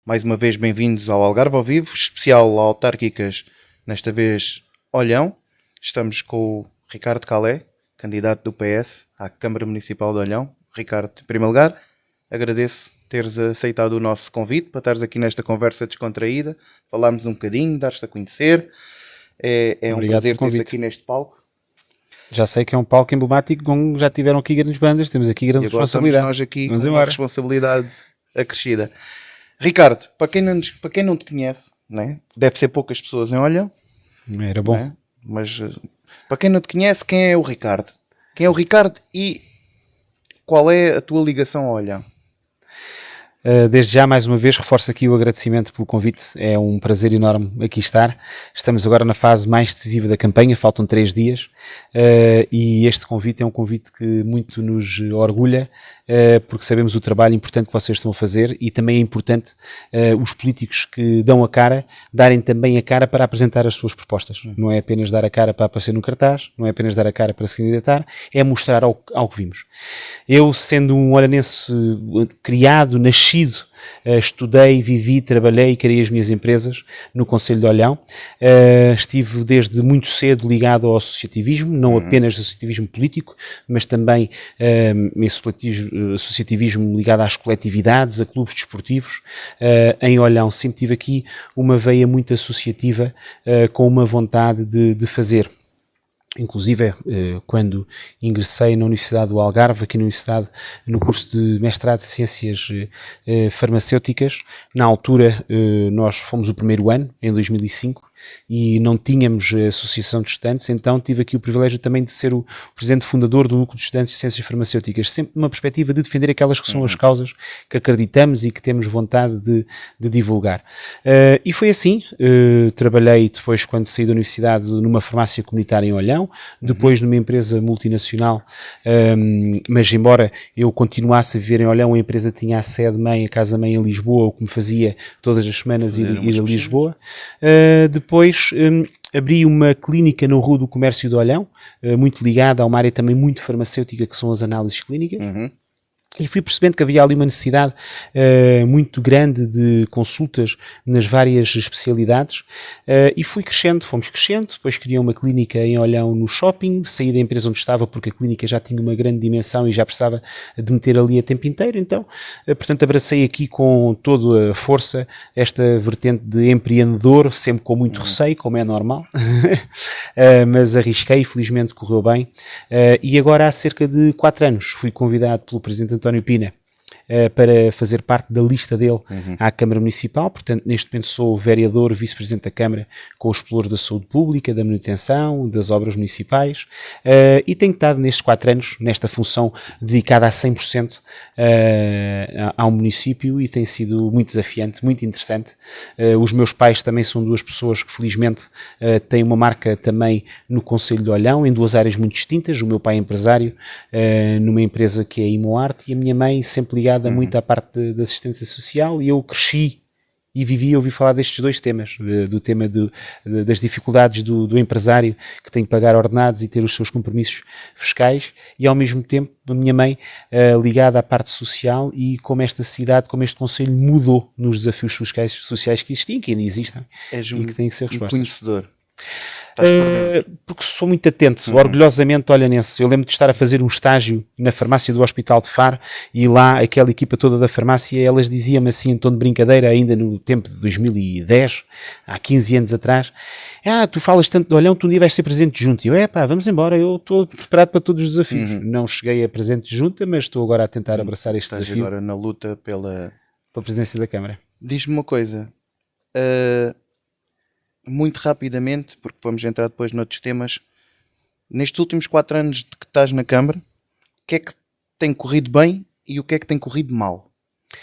Mais uma vez, bem-vindos ao Algarve ao Vivo, especial autárquicas, nesta vez Olhão. Estamos com o Ricardo Calé, candidato do PS à Câmara Municipal de Olhão. Ricardo, em primeiro lugar, agradeço teres aceitado o nosso convite para estares aqui nesta conversa descontraída, falarmos um bocadinho, dar-te a conhecer. É um prazer ter-te aqui neste palco. Já sei que é um palco emblemático, como já tiveram aqui grandes bandas, temos aqui grande responsabilidade. Estamos nós aqui com uma responsabilidade acrescida. Ricardo, para quem não te conhece, né? Deve ser poucas pessoas em Olhão. Era bom. Né? Mas para quem não te conhece, quem é o Ricardo? Quem é o Ricardo e qual é a tua ligação a Olhão? Desde já, mais uma vez, reforço aqui o agradecimento pelo convite. É um prazer enorme aqui estar. Estamos agora na fase mais decisiva da campanha, faltam 3 dias, e este convite é um convite que muito nos orgulha, porque sabemos o trabalho importante que vocês estão a fazer, e também é importante os políticos que dão a cara, darem também a cara para apresentar as suas propostas. Não é apenas dar a cara para aparecer no cartaz, não é apenas dar a cara para se candidatar, é mostrar ao que vimos. Eu, sendo um olhanense criado, nascido, estudei, vivi, trabalhei e criei as minhas empresas no Concelho de Olhão. Estive desde muito cedo ligado ao associativismo, não apenas associativismo político, mas também associativismo ligado às coletividades, a clubes desportivos. Em Olhão sempre tive aqui uma veia muito associativa, com uma vontade de fazer. Inclusive, quando ingressei na Universidade do Algarve, aqui na Universidade, no curso de mestrado de Ciências Farmacêuticas, na altura nós fomos o primeiro ano, em 2005, e não tínhamos associação de estudantes, então tive aqui o privilégio também de ser o presidente fundador do Núcleo de Estudantes de Ciências Farmacêuticas, sempre numa perspectiva de defender aquelas que são as causas que acreditamos e que temos vontade de divulgar. E foi assim, trabalhei depois, quando saí da universidade, numa farmácia comunitária em Olhão, depois numa empresa multinacional, mas embora eu continuasse a viver em Olhão, a empresa tinha a sede-mãe, a casa-mãe em Lisboa, o que me fazia todas as semanas ir a Lisboa. Depois abri uma clínica na Rua do Comércio de Olhão, muito ligada a uma área também muito farmacêutica, que são as análises clínicas. E fui percebendo que havia ali uma necessidade muito grande de consultas nas várias especialidades, e fomos crescendo. Depois criei uma clínica em Olhão no shopping, saí da empresa onde estava porque a clínica já tinha uma grande dimensão e já precisava de meter ali a tempo inteiro, então, portanto, abracei aqui com toda a força esta vertente de empreendedor, sempre com muito receio, como é normal, mas arrisquei e felizmente correu bem, e agora há cerca de 4 anos fui convidado pelo Presidente António Pina para fazer parte da lista dele à Câmara Municipal. Portanto, neste momento sou vereador, vice-presidente da Câmara, com os pelouros da saúde pública, da manutenção, das obras municipais, e tenho estado nestes 4 anos nesta função dedicada a 100% ao município, e tem sido muito desafiante, muito interessante. Os meus pais também são 2 pessoas que felizmente têm uma marca também no Concelho de Olhão, em 2 áreas muito distintas. O meu pai é empresário numa empresa que é a Imoarte, e a minha mãe sempre ligada muito à parte da assistência social, e eu cresci e vivi e ouvi falar destes 2 temas, do tema das dificuldades do empresário que tem que pagar ordenados e ter os seus compromissos fiscais, e ao mesmo tempo a minha mãe ligada à parte social, e como esta cidade, como este concelho mudou nos desafios sociais que existiam, que ainda existem, e que têm que ser respostas. Conhecedor. Porque sou muito atento, orgulhosamente olhanense. Eu lembro de estar a fazer um estágio na farmácia do Hospital de Faro, e lá aquela equipa toda da farmácia, elas diziam-me assim, em tom de brincadeira, ainda no tempo de 2010, há 15 anos atrás: tu falas tanto de Olhão, tu um dia vais ser presidente de junta. E eu, vamos embora, eu estou preparado para todos os desafios. Não cheguei a presidente de junta, mas estou agora a tentar abraçar este desafio. Estás agora na luta pela presidência da Câmara. Diz-me uma coisa, muito rapidamente, porque vamos entrar depois noutros temas. Nestes últimos 4 anos de que estás na Câmara, o que é que tem corrido bem e o que é que tem corrido mal?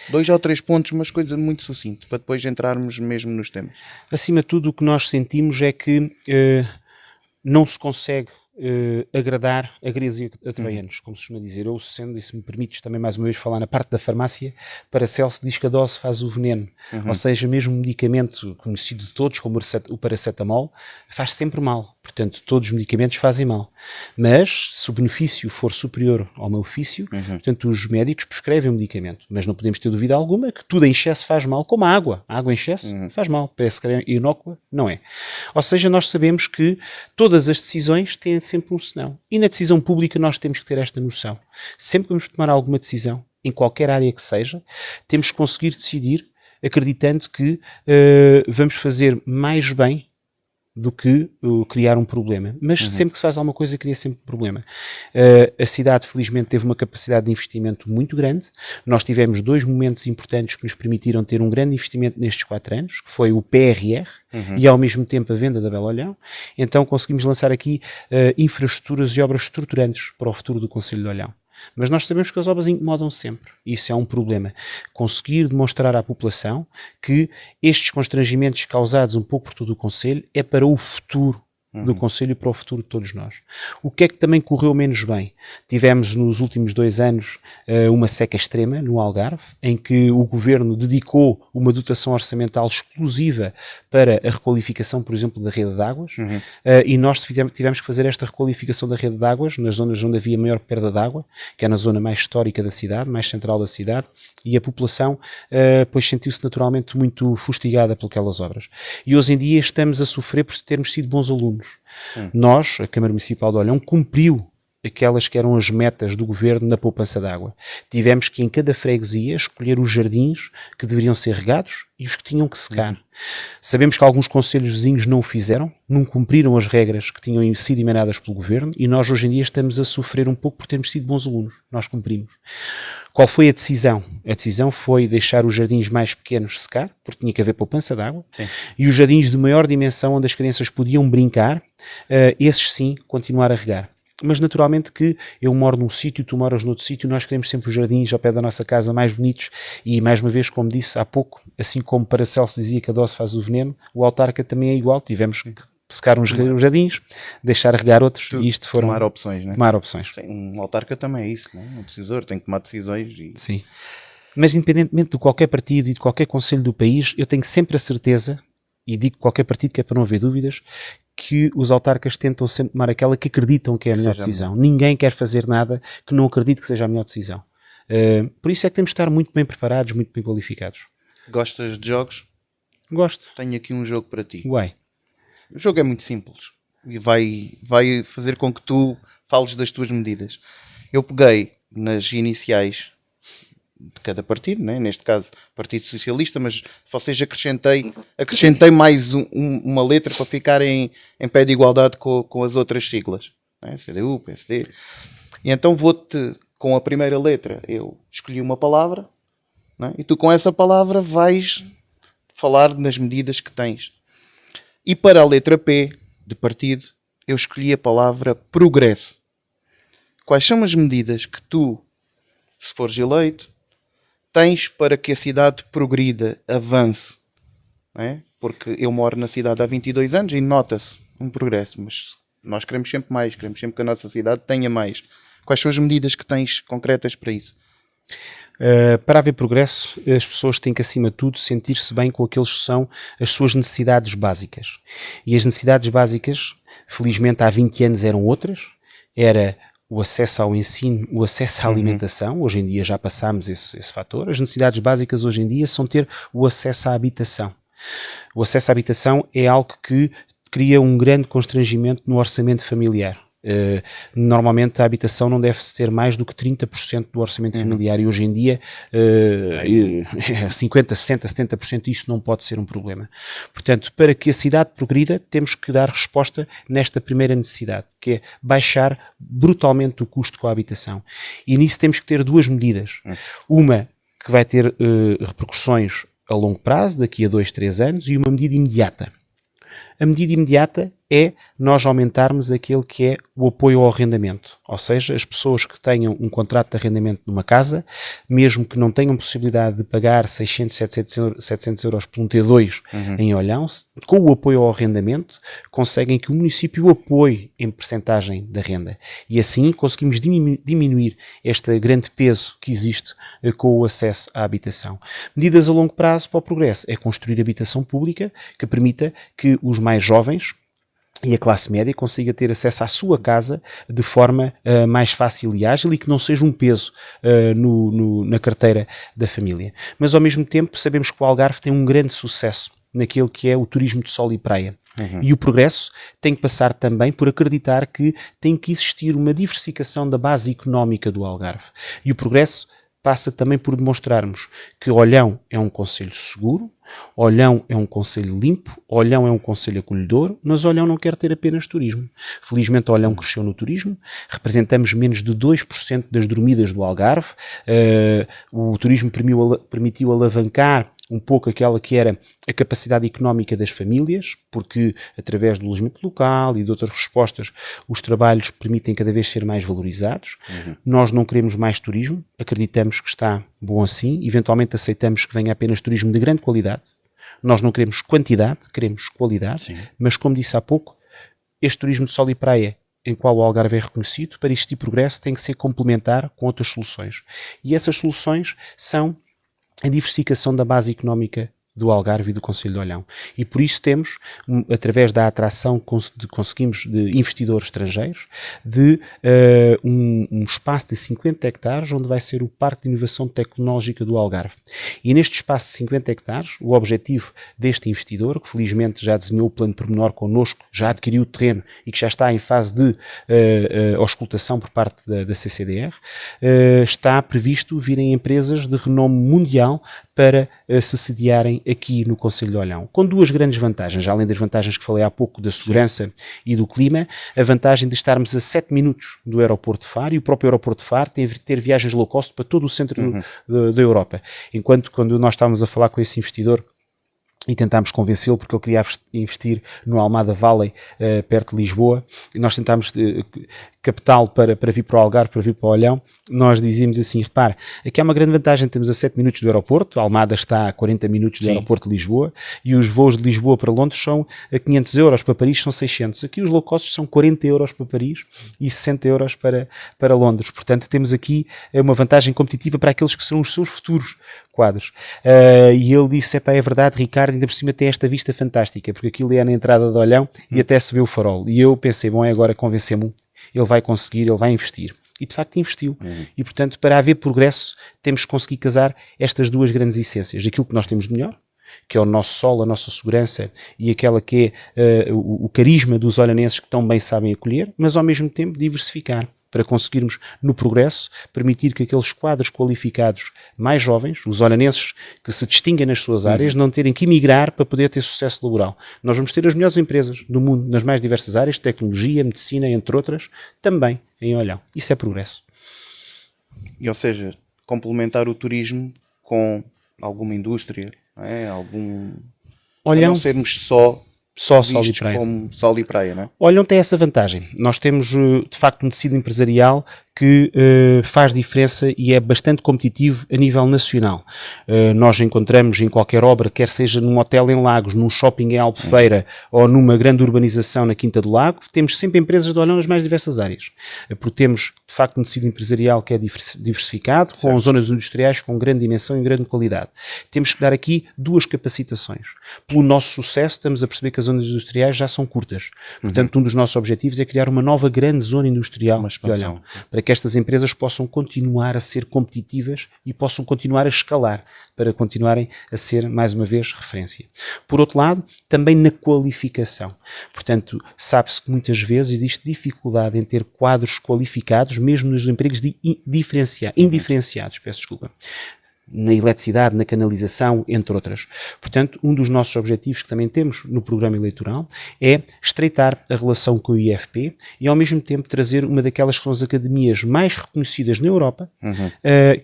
2 ou 3 pontos, mas coisa muito sucinta, para depois entrarmos mesmo nos temas. Acima de tudo, o que nós sentimos é que não se consegue agradar a gregos e a troianos, como se costuma dizer. Eu, sendo, e se me permites também mais uma vez falar na parte da farmácia, Paracelso diz que a dose faz o veneno, ou seja, mesmo um medicamento conhecido de todos, como o paracetamol, faz sempre mal. Portanto, todos os medicamentos fazem mal. Mas, se o benefício for superior ao malefício, portanto, os médicos prescrevem o medicamento. Mas não podemos ter dúvida alguma que tudo em excesso faz mal, como a água. A água em excesso faz mal. Parece que é inócua, não é. Ou seja, nós sabemos que todas as decisões têm sempre um senão. E na decisão pública nós temos que ter esta noção. Sempre que vamos tomar alguma decisão, em qualquer área que seja, temos que conseguir decidir acreditando que vamos fazer mais bem do que criar um problema. Mas sempre que se faz alguma coisa, cria sempre um problema. A cidade, felizmente, teve uma capacidade de investimento muito grande. Nós tivemos 2 momentos importantes que nos permitiram ter um grande investimento nestes 4 anos, que foi o PRR e, ao mesmo tempo, a venda da Bela Olhão. Então, conseguimos lançar aqui infraestruturas e obras estruturantes para o futuro do Concelho de Olhão. Mas nós sabemos que as obras incomodam sempre. Isso é um problema. Conseguir demonstrar à população que estes constrangimentos causados um pouco por todo o Concelho é para o futuro do Concelho e para o futuro de todos nós. O que é que também correu menos bem? Tivemos nos últimos 2 anos uma seca extrema no Algarve, em que o Governo dedicou uma dotação orçamental exclusiva para a requalificação, por exemplo, da rede de águas, e nós tivemos que fazer esta requalificação da rede de águas nas zonas onde havia maior perda de água, que é na zona mais histórica da cidade, mais central da cidade, e a população pois sentiu-se naturalmente muito fustigada por aquelas obras. E hoje em dia estamos a sofrer por termos sido bons alunos. Nós, a Câmara Municipal de Olhão, cumpriu aquelas que eram as metas do Governo na poupança de água. Tivemos que em cada freguesia escolher os jardins que deveriam ser regados e os que tinham que secar. Sabemos que alguns concelhos vizinhos não o fizeram, não cumpriram as regras que tinham sido emanadas pelo Governo e nós hoje em dia estamos a sofrer um pouco por termos sido bons alunos. Nós cumprimos. Qual foi a decisão? A decisão foi deixar os jardins mais pequenos secar, porque tinha que haver poupança de água, e os jardins de maior dimensão, onde as crianças podiam brincar, esses sim, continuar a regar. Mas naturalmente que eu moro num sítio, tu moras noutro sítio, nós queremos sempre os jardins ao pé da nossa casa mais bonitos e, mais uma vez, como disse há pouco, assim como Paracelso dizia que a dose faz o veneno, o autarca também é igual, tivemos que secar uns jardins, deixar regar outros e isto foram... Tomar opções, não é? Tomar opções. Sim, um autarca também é isso, não é? Um decisor tem que tomar decisões e... Sim. Mas independentemente de qualquer partido e de qualquer concelho do país, eu tenho sempre a certeza, e digo qualquer partido que é para não haver dúvidas, que os autarcas tentam sempre tomar aquela que acreditam que é a melhor decisão. Ninguém quer fazer nada que não acredite que seja a melhor decisão. Por isso é que temos de estar muito bem preparados, muito bem qualificados. Gostas de jogos? Gosto. Tenho aqui um jogo para ti. Uai. O jogo é muito simples e vai fazer com que tu fales das tuas medidas. Eu peguei nas iniciais de cada partido, né? Neste caso Partido Socialista, mas vocês acrescentei mais uma letra para ficar em pé de igualdade com as outras siglas, né? CDU, PSD. E então vou-te, com a primeira letra, eu escolhi uma palavra, né? E tu com essa palavra vais falar nas medidas que tens. E para a letra P, de partido, eu escolhi a palavra progresso. Quais são as medidas que tu, se fores eleito, tens para que a cidade progrida, avance? Não é? Porque eu moro na cidade há 22 anos e nota-se um progresso, mas nós queremos sempre mais, queremos sempre que a nossa cidade tenha mais. Quais são as medidas que tens concretas para isso? Para haver progresso, as pessoas têm que, acima de tudo, sentir-se bem com aqueles que são as suas necessidades básicas. E as necessidades básicas, felizmente há 20 anos eram outras, era o acesso ao ensino, o acesso à alimentação. Hoje em dia já passámos esse fator. As necessidades básicas hoje em dia são ter o acesso à habitação. O acesso à habitação é algo que cria um grande constrangimento no orçamento familiar. Normalmente a habitação não deve ter mais do que 30% do orçamento familiar e hoje em dia 50, 60, 70% isso não pode ser um problema. Portanto, para que a cidade progrida temos que dar resposta nesta primeira necessidade, que é baixar brutalmente o custo com a habitação, e nisso temos que ter 2 medidas. Uma que vai ter repercussões a longo prazo, daqui a 2, 3 anos, e uma medida imediata. A medida imediata é nós aumentarmos aquele que é o apoio ao arrendamento. Ou seja, as pessoas que tenham um contrato de arrendamento numa casa, mesmo que não tenham possibilidade de pagar 600, 700 euros por um T2 em Olhão, com o apoio ao arrendamento, conseguem que o município apoie em percentagem da renda. E assim conseguimos diminuir este grande peso que existe com o acesso à habitação. Medidas a longo prazo para o progresso é construir habitação pública que permita que os mais jovens e a classe média consiga ter acesso à sua casa de forma mais fácil e ágil e que não seja um peso na carteira da família. Mas ao mesmo tempo sabemos que o Algarve tem um grande sucesso naquilo que é o turismo de sol e praia. E o progresso tem que passar também por acreditar que tem que existir uma diversificação da base económica do Algarve. E o progresso passa também por demonstrarmos que Olhão é um concelho seguro, Olhão é um concelho limpo, Olhão é um concelho acolhedor, mas Olhão não quer ter apenas turismo. Felizmente Olhão cresceu no turismo, representamos menos de 2% das dormidas do Algarve, o turismo permitiu alavancar um pouco aquela que era a capacidade económica das famílias, porque através do alojamento local e de outras respostas os trabalhos permitem cada vez ser mais valorizados. Nós não queremos mais turismo, acreditamos que está bom assim, eventualmente aceitamos que venha apenas turismo de grande qualidade. Nós não queremos quantidade, queremos qualidade. Sim. Mas como disse há pouco, este turismo de sol e praia em qual o Algarve é reconhecido, para existir progresso tem que ser complementar com outras soluções. E essas soluções são a diversificação da base económica do Algarve e do concelho de Olhão. E por isso temos, através da atração conseguimos de investidores estrangeiros, de um espaço de 50 hectares, onde vai ser o Parque de Inovação Tecnológica do Algarve. E neste espaço de 50 hectares, o objetivo deste investidor, que felizmente já desenhou o plano pormenor connosco, já adquiriu o terreno e que já está em fase de auscultação por parte da CCDR, está previsto virem empresas de renome mundial para se sediarem aqui no concelho de Olhão, com duas grandes vantagens, além das vantagens que falei há pouco da segurança e do clima, a vantagem de estarmos a 7 minutos do aeroporto de Faro, e o próprio aeroporto de Faro tem ter viagens low cost para todo o centro da Europa, enquanto quando nós estávamos a falar com esse investidor e tentámos convencê-lo porque ele queria investir no Almada Valley, perto de Lisboa, e nós tentámos captá-lo para vir para o Algarve, para vir para o Olhão. Nós dizíamos assim, repare, aqui há uma grande vantagem, temos a 7 minutos do aeroporto, a Almada está a 40 minutos do aeroporto de Lisboa, e os voos de Lisboa para Londres são a 500 euros, para Paris são 600. Aqui os low cost são 40 euros para Paris e 60 euros para Londres. Portanto, temos aqui uma vantagem competitiva para aqueles que serão os seus futuros quadros. E ele disse, é verdade, Ricardo, ainda por cima tem esta vista fantástica, porque aquilo é na entrada de Olhão e até se vê o farol. E eu pensei, bom, é agora convencemos-o, ele vai conseguir, ele vai investir. E de facto investiu. E portanto, para haver progresso, temos que conseguir casar estas duas grandes essências. Aquilo que nós temos de melhor, que é o nosso sol, a nossa segurança e aquela que é o carisma dos olhanenses que tão bem sabem acolher, mas ao mesmo tempo diversificar, para conseguirmos, no progresso, permitir que aqueles quadros qualificados mais jovens, os olhanenses que se distinguem nas suas áreas, não terem que emigrar para poder ter sucesso laboral. Nós vamos ter as melhores empresas do mundo nas mais diversas áreas, tecnologia, medicina, entre outras, também em Olhão. Isso é progresso. E, ou seja, complementar o turismo com alguma indústria, não é? Olhão, não sermos só sol e praia. Como sol e praia, não é? Olhão tem essa vantagem. Nós temos, de facto, um tecido empresarial que faz diferença e é bastante competitivo a nível nacional. Nós encontramos em qualquer obra, quer seja num hotel em Lagos, num shopping em Albufeira ou numa grande urbanização na Quinta do Lago, temos sempre empresas de Olhão nas mais diversas áreas. Porque temos, de facto, um tecido empresarial que é diversificado, com zonas industriais com grande dimensão e grande qualidade. Temos que dar aqui duas capacitações. Pelo nosso sucesso, estamos a perceber que as zonas industriais já são curtas. Portanto, um dos nossos objetivos é criar uma nova grande zona industrial de Olhão, para que estas empresas possam continuar a ser competitivas e possam continuar a escalar, para continuarem a ser, mais uma vez, referência. Por outro lado, também na qualificação. Portanto, sabe-se que muitas vezes existe dificuldade em ter quadros qualificados, mesmo nos empregos indiferenciados, peço desculpa. Na eletricidade, na canalização, entre outras. Portanto, um dos nossos objetivos que também temos no programa eleitoral é estreitar a relação com o IFP e ao mesmo tempo trazer uma daquelas que são as academias mais reconhecidas na Europa,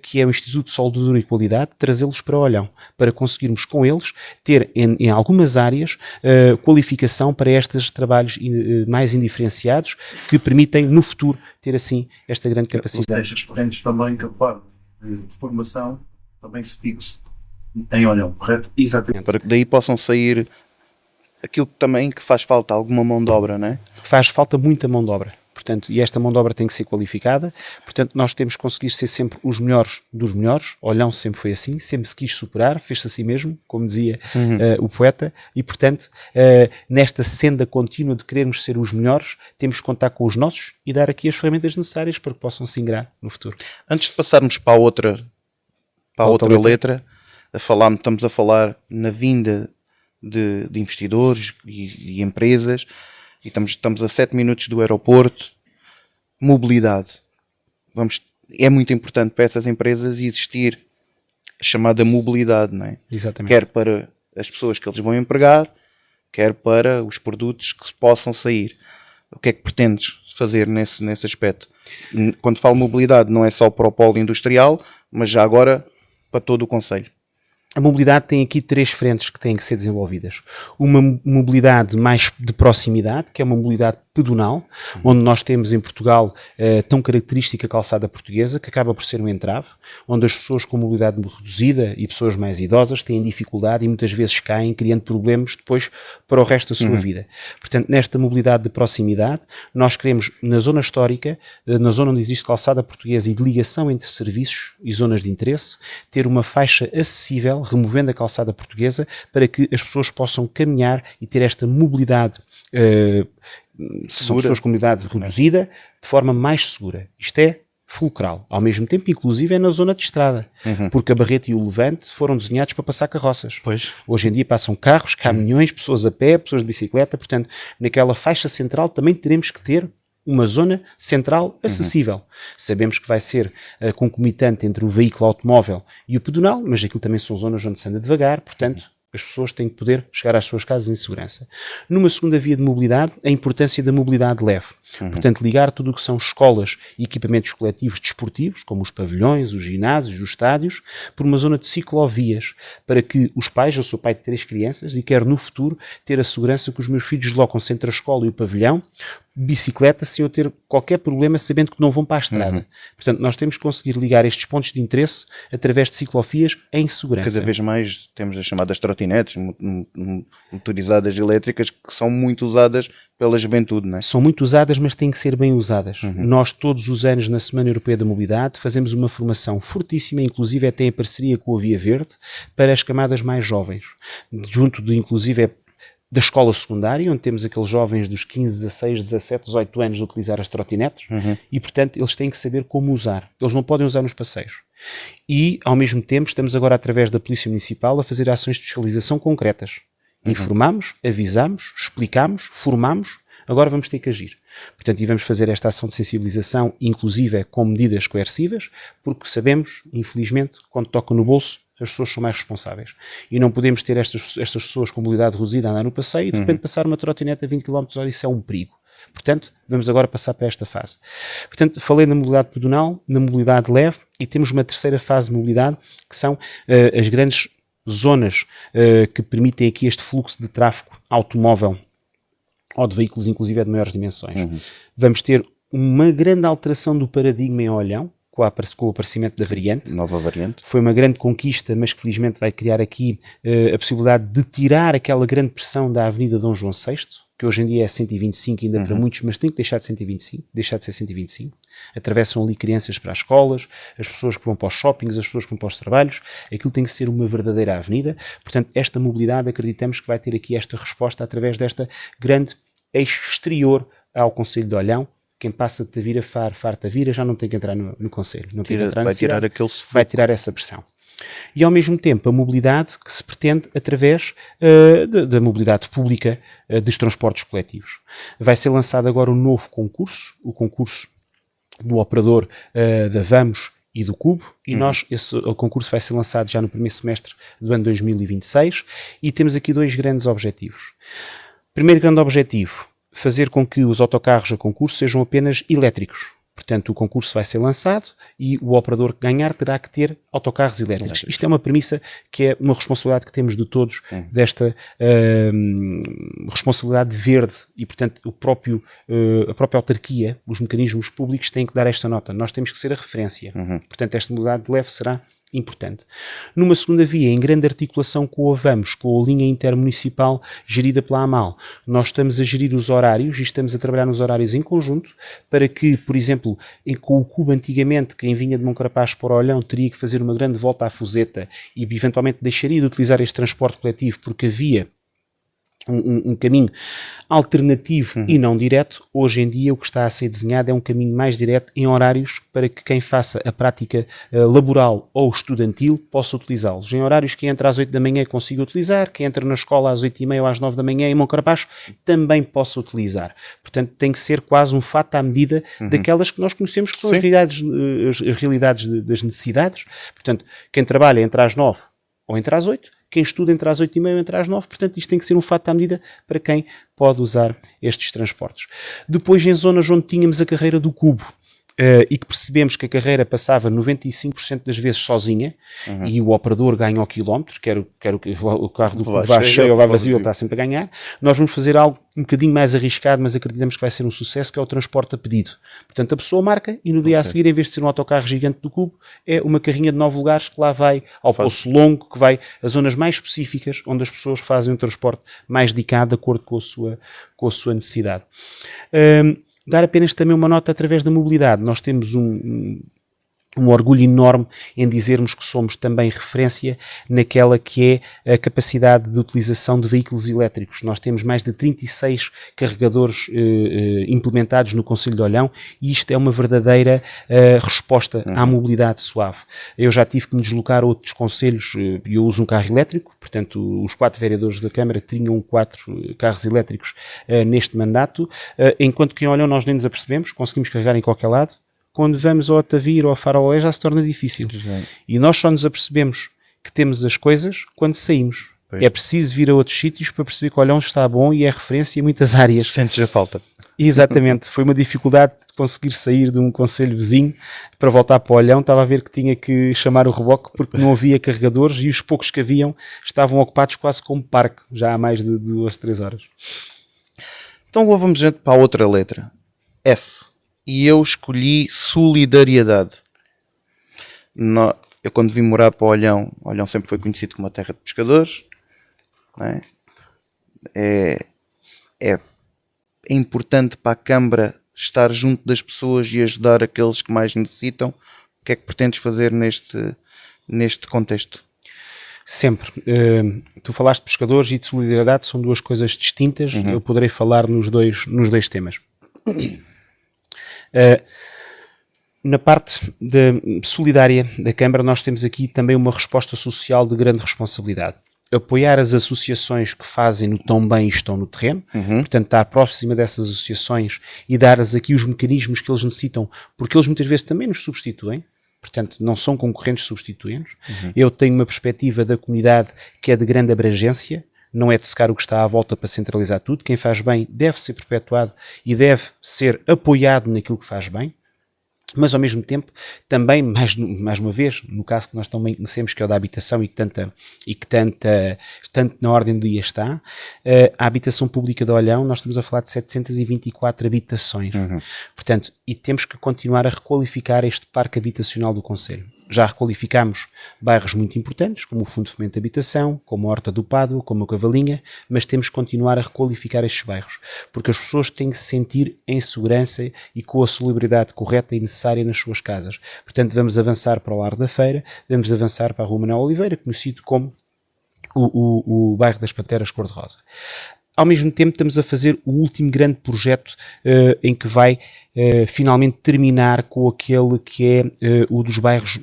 que é o Instituto de Soldadura e Qualidade, trazê-los para Olhão, para conseguirmos com eles ter em algumas áreas qualificação para estes trabalhos mais indiferenciados que permitem no futuro ter assim esta grande capacidade. Estes correntes também capazes de formação também se fixe em Olhão, correto? Exatamente. Para que daí possam sair aquilo também que faz falta, alguma mão de obra, não é? Faz falta muita mão de obra. Portanto, e esta mão de obra tem que ser qualificada, portanto nós temos que conseguir ser sempre os melhores dos melhores. Olhão sempre foi assim, sempre se quis superar, fez-se assim mesmo, como dizia o poeta, e portanto nesta senda contínua de querermos ser os melhores, temos que contar com os nossos e dar aqui as ferramentas necessárias para que possam se ingrar no futuro. Antes de passarmos para a outra letra, estamos a falar na vinda de investidores e empresas, e estamos a 7 minutos do aeroporto. Mobilidade. É muito importante para essas empresas existir a chamada mobilidade, não é? Exatamente. Quer para as pessoas que eles vão empregar, quer para os produtos que possam sair. O que é que pretendes fazer nesse aspecto? Quando falo mobilidade, não é só para o polo industrial, mas já agora para todo o concelho. A mobilidade tem aqui 3 frentes que têm que ser desenvolvidas. Uma mobilidade mais de proximidade, que é uma mobilidade pedonal, onde nós temos em Portugal tão característica calçada portuguesa, que acaba por ser um entrave, onde as pessoas com mobilidade reduzida e pessoas mais idosas têm dificuldade e muitas vezes caem, criando problemas depois para o resto da sua vida. Portanto, nesta mobilidade de proximidade, nós queremos, na zona histórica, na zona onde existe calçada portuguesa e de ligação entre serviços e zonas de interesse, ter uma faixa acessível, removendo a calçada portuguesa, para que as pessoas possam caminhar e ter esta mobilidade são pessoas com mobilidade reduzida, de forma mais segura. Isto é fulcral. Ao mesmo tempo, inclusive, é na zona de estrada, porque a Barreta e o Levante foram desenhados para passar carroças. Pois. Hoje em dia passam carros, caminhões, pessoas a pé, pessoas de bicicleta, portanto, naquela faixa central também teremos que ter uma zona central acessível. Sabemos que vai ser concomitante entre o veículo automóvel e o pedonal, mas aquilo também são zonas onde se anda devagar, portanto, as pessoas têm que poder chegar às suas casas em segurança. Numa segunda via de mobilidade, a importância da mobilidade leve. Portanto, ligar tudo o que são escolas e equipamentos coletivos desportivos, como os pavilhões, os ginásios, os estádios, por uma zona de ciclovias, para que os pais, eu sou pai de 3 crianças e quero no futuro ter a segurança que os meus filhos deslocam-se entre a escola e o pavilhão, bicicleta, sem eu ter qualquer problema, sabendo que não vão para a estrada. Portanto, nós temos que conseguir ligar estes pontos de interesse através de ciclovias em segurança. Cada vez mais temos as chamadas trotinetes motorizadas elétricas, que são muito usadas pela juventude, não é? São muito usadas, mas têm que ser bem usadas. Nós, todos os anos, na Semana Europeia da Mobilidade, fazemos uma formação fortíssima, inclusive até em parceria com a Via Verde, para as camadas mais jovens. Junto de, inclusive, da escola secundária, onde temos aqueles jovens dos 15, 16, 17, 18 anos de utilizar as trotinetes, e, portanto, eles têm que saber como usar. Eles não podem usar nos passeios. E, ao mesmo tempo, estamos agora, através da Polícia Municipal, a fazer ações de fiscalização concretas. Informamos, avisamos, explicamos, formamos, agora vamos ter que agir. Portanto, e vamos fazer esta ação de sensibilização, inclusive com medidas coercivas, porque sabemos, infelizmente, quando toca no bolso, as pessoas são mais responsáveis. E não podemos ter estas pessoas com mobilidade reduzida a andar no passeio e de repente passar uma trotinete a 20 km/h, isso é um perigo. Portanto, vamos agora passar para esta fase. Portanto, falei na mobilidade pedonal, na mobilidade leve, e temos uma terceira fase de mobilidade, que são as grandes zonas que permitem aqui este fluxo de tráfego automóvel ou de veículos, inclusive, de maiores dimensões. Vamos ter uma grande alteração do paradigma em Olhão, com o aparecimento da variante. Nova variante. Foi uma grande conquista, mas que felizmente vai criar aqui a possibilidade de tirar aquela grande pressão da Avenida Dom João VI, que hoje em dia é 125 ainda para muitos, mas tem que deixar de 125, deixar de ser 125. Atravessam ali crianças para as escolas, as pessoas que vão para os shoppings, as pessoas que vão para os trabalhos. Aquilo tem que ser uma verdadeira avenida. Portanto, esta mobilidade acreditamos que vai ter aqui esta resposta através desta grande eixo exterior ao Concelho de Olhão. Quem passa de Tavira a Faro-Tavira já não tem que entrar no Concelho. Não tem que entrar vai tirar aquele sufoco. Vai tirar essa pressão. E ao mesmo tempo a mobilidade que se pretende através da mobilidade pública dos transportes coletivos. Vai ser lançado agora um novo concurso, o concurso do operador da Vamos e do Cubo, e o concurso vai ser lançado já no primeiro semestre do ano 2026, e temos aqui 2 grandes objetivos. Primeiro grande objetivo, fazer com que os autocarros a concurso sejam apenas elétricos. Portanto, o concurso vai ser lançado e o operador que ganhar terá que ter autocarros elétricos. Isto é uma premissa que é uma responsabilidade que temos de todos, desta responsabilidade verde, e, portanto, a própria autarquia, os mecanismos públicos têm que dar esta nota. Nós temos que ser a referência. Portanto, esta mobilidade leve será importante. Numa segunda via, em grande articulação com a Vamos, com a linha intermunicipal gerida pela AMAL, nós estamos a gerir os horários e estamos a trabalhar nos horários em conjunto para que, por exemplo, com o Cubo antigamente, quem vinha de Moncarapaz para o Olhão teria que fazer uma grande volta à Fuseta e eventualmente deixaria de utilizar este transporte coletivo porque havia um caminho alternativo e não direto. Hoje em dia o que está a ser desenhado é um caminho mais direto em horários para que quem faça a prática laboral ou estudantil possa utilizá-los. Em horários que entra às 8 da manhã consiga utilizar, quem entra na escola às 8h30 ou às 9 da manhã em Moncarapaz também possa utilizar. Portanto, tem que ser quase um fato à medida daquelas que nós conhecemos que são as realidades das necessidades. Portanto, quem trabalha entra às 9 ou entra às 8, quem estuda entra às 8h30 ou entra às 9, portanto isto tem que ser um fato à medida para quem pode usar estes transportes. Depois, em zonas onde tínhamos a carreira do Cubo, e que percebemos que a carreira passava 95% das vezes sozinha e o operador ganha ao quilómetro, quer o carro do Cubo vá cheio ou vá vazio, ele está sempre a ganhar. Nós vamos fazer algo um bocadinho mais arriscado, mas acreditamos que vai ser um sucesso, que é o transporte a pedido. Portanto, a pessoa marca e no dia a seguir, em vez de ser um autocarro gigante do Cubo, é uma carrinha de 9 lugares que lá vai ao Poço Longo, que vai a zonas mais específicas, onde as pessoas fazem um transporte mais dedicado de acordo com a sua necessidade. Dar apenas também uma nota através da mobilidade. Nós temos um orgulho enorme em dizermos que somos também referência naquela que é a capacidade de utilização de veículos elétricos. Nós temos mais de 36 carregadores implementados no Concelho de Olhão e isto é uma verdadeira resposta à mobilidade suave. Eu já tive que me deslocar a outros concelhos e eu uso um carro elétrico, portanto os 4 vereadores da Câmara tinham 4 carros elétricos neste mandato, enquanto que em Olhão nós nem nos apercebemos, conseguimos carregar em qualquer lado. Quando vamos ao Tavir ou ao Farolé já se torna difícil. E nós só nos apercebemos que temos as coisas quando saímos. Pois. É preciso vir a outros sítios para perceber que o Olhão está bom e é referência em muitas áreas. Sentes a falta. Exatamente. Foi uma dificuldade de conseguir sair de um concelho vizinho para voltar para o Olhão. Estava a ver que tinha que chamar o reboque porque não havia carregadores e os poucos que haviam estavam ocupados quase como parque, já há mais de 2, 3 horas. Então vamos para a outra letra. S. E eu escolhi solidariedade. Eu quando vim morar para o Olhão sempre foi conhecido como uma terra de pescadores. Não é? É importante para a Câmara estar junto das pessoas e ajudar aqueles que mais necessitam. O que é que pretendes fazer neste contexto? Sempre. Tu falaste de pescadores e de solidariedade, são duas coisas distintas. Eu poderei falar nos dois temas. Na parte solidária da Câmara, nós temos aqui também uma resposta social de grande responsabilidade. Apoiar as associações que fazem no tão bem e estão no terreno, portanto estar próxima dessas associações e dar-lhes aqui os mecanismos que eles necessitam, porque eles muitas vezes também nos substituem, portanto não são concorrentes, substituem-nos. Eu tenho uma perspectiva da comunidade que é de grande abrangência, não é de secar o que está à volta para centralizar tudo. Quem faz bem deve ser perpetuado e deve ser apoiado naquilo que faz bem. Mas ao mesmo tempo, também, mais uma vez, no caso que nós também conhecemos, que é o da habitação e que tanto na ordem do dia está, a habitação pública de Olhão, nós estamos a falar de 724 habitações. Portanto, e temos que continuar a requalificar este parque habitacional do concelho. Já requalificámos bairros muito importantes, como o Fundo de Fomento de Habitação, como a Horta do Pádua, como a Cavalinha, mas temos que continuar a requalificar estes bairros, porque as pessoas têm que se sentir em segurança e com a solubilidade correta e necessária nas suas casas. Portanto, vamos avançar para o Largo da Feira, vamos avançar para a Rua Manuel Oliveira, conhecido como o bairro das Panteras Cor-de-Rosa. Ao mesmo tempo estamos a fazer o último grande projeto em que vai finalmente terminar com aquele que é o dos bairros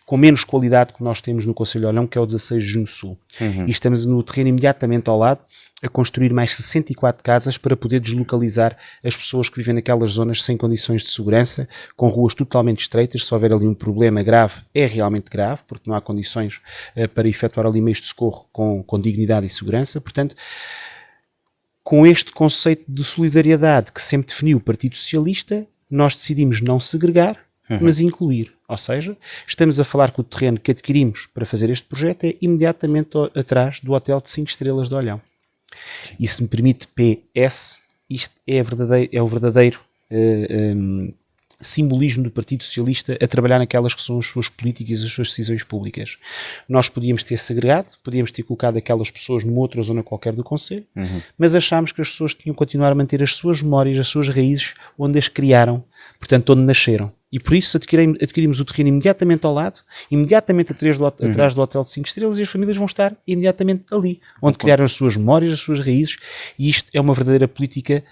com menos qualidade que nós temos no Concelho de Olhão, que é o 16 de Junho Sul. E estamos no terreno imediatamente ao lado a construir mais 64 casas para poder deslocalizar as pessoas que vivem naquelas zonas sem condições de segurança, com ruas totalmente estreitas. Se houver ali um problema grave, é realmente grave, porque não há condições para efetuar ali meios de socorro com dignidade e segurança. Portanto, com este conceito de solidariedade que sempre definiu o Partido Socialista, nós decidimos não segregar, mas incluir. Ou seja, estamos a falar que o terreno que adquirimos para fazer este projeto é imediatamente atrás do Hotel de 5 Estrelas de Olhão. E se me permite PS, isto é o verdadeiro simbolismo do Partido Socialista a trabalhar naquelas que são as suas políticas e as suas decisões públicas. Nós podíamos ter segregado, podíamos ter colocado aquelas pessoas numa outra zona qualquer do concelho, mas achámos que as pessoas tinham que continuar a manter as suas memórias, as suas raízes, onde as criaram, portanto, onde nasceram. E por isso adquirimos o terreno imediatamente ao lado, imediatamente atrás do Hotel de 5 Estrelas, e as famílias vão estar imediatamente ali, onde criaram as suas memórias, as suas raízes, e isto é uma verdadeira política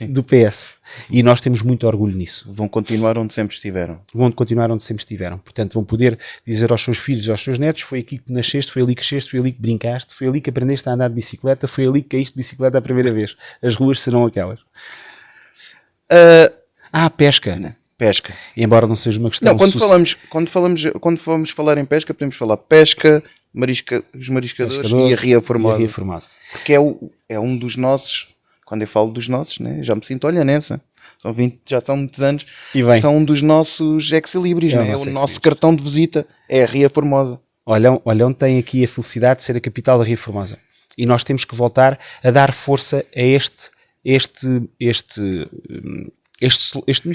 do PS. E nós temos muito orgulho nisso. Vão continuar onde sempre estiveram. Vão continuar onde sempre estiveram. Portanto, vão poder dizer aos seus filhos e aos seus netos: foi aqui que nasceste, foi ali que cresceste, foi ali que brincaste, foi ali que aprendeste a andar de bicicleta, foi ali que caíste de bicicleta a primeira vez. As ruas serão aquelas. Pesca. Não, pesca. Embora não seja uma questão... Não, quando vamos falar em pesca, podemos falar pesca, os mariscadores e a Ria Formosa. Porque é um dos nossos... Quando eu falo dos nossos, né, já me sinto olhanense. Já são muitos anos. São um dos nossos ex-libris, né? O nosso cartão de visita é a Ria Formosa. Olhão tem aqui a felicidade de ser a capital da Ria Formosa. E nós temos que voltar a dar força a isto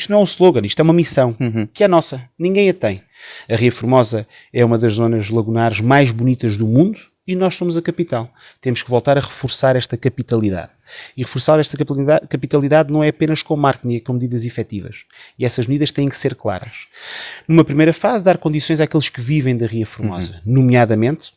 não é um slogan, isto é uma missão, que é nossa. Ninguém a tem. A Ria Formosa é uma das zonas lagunares mais bonitas do mundo, e nós somos a capital. Temos que voltar a reforçar esta capitalidade. E reforçar esta capitalidade não é apenas com marketing, é com medidas efetivas. E essas medidas têm que ser claras. Numa primeira fase, dar condições àqueles que vivem da Ria Formosa, nomeadamente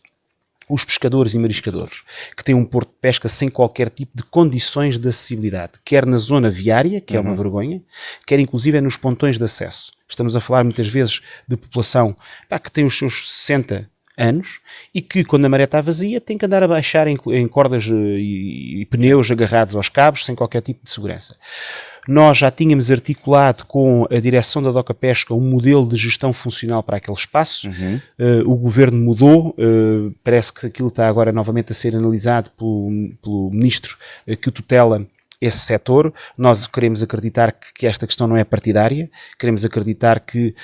os pescadores e mariscadores, que têm um porto de pesca sem qualquer tipo de condições de acessibilidade, quer na zona viária, que é uma vergonha, quer inclusive nos pontões de acesso. Estamos a falar muitas vezes de população que tem os seus 60 anos e que, quando a maré está vazia, tem que andar a baixar em cordas e pneus agarrados aos cabos sem qualquer tipo de segurança. Nós já tínhamos articulado com a direção da Doca Pesca um modelo de gestão funcional para aquele espaço. O governo mudou, parece que aquilo está agora novamente a ser analisado pelo ministro que o tutela esse setor. Nós queremos acreditar que esta questão não é partidária, queremos acreditar que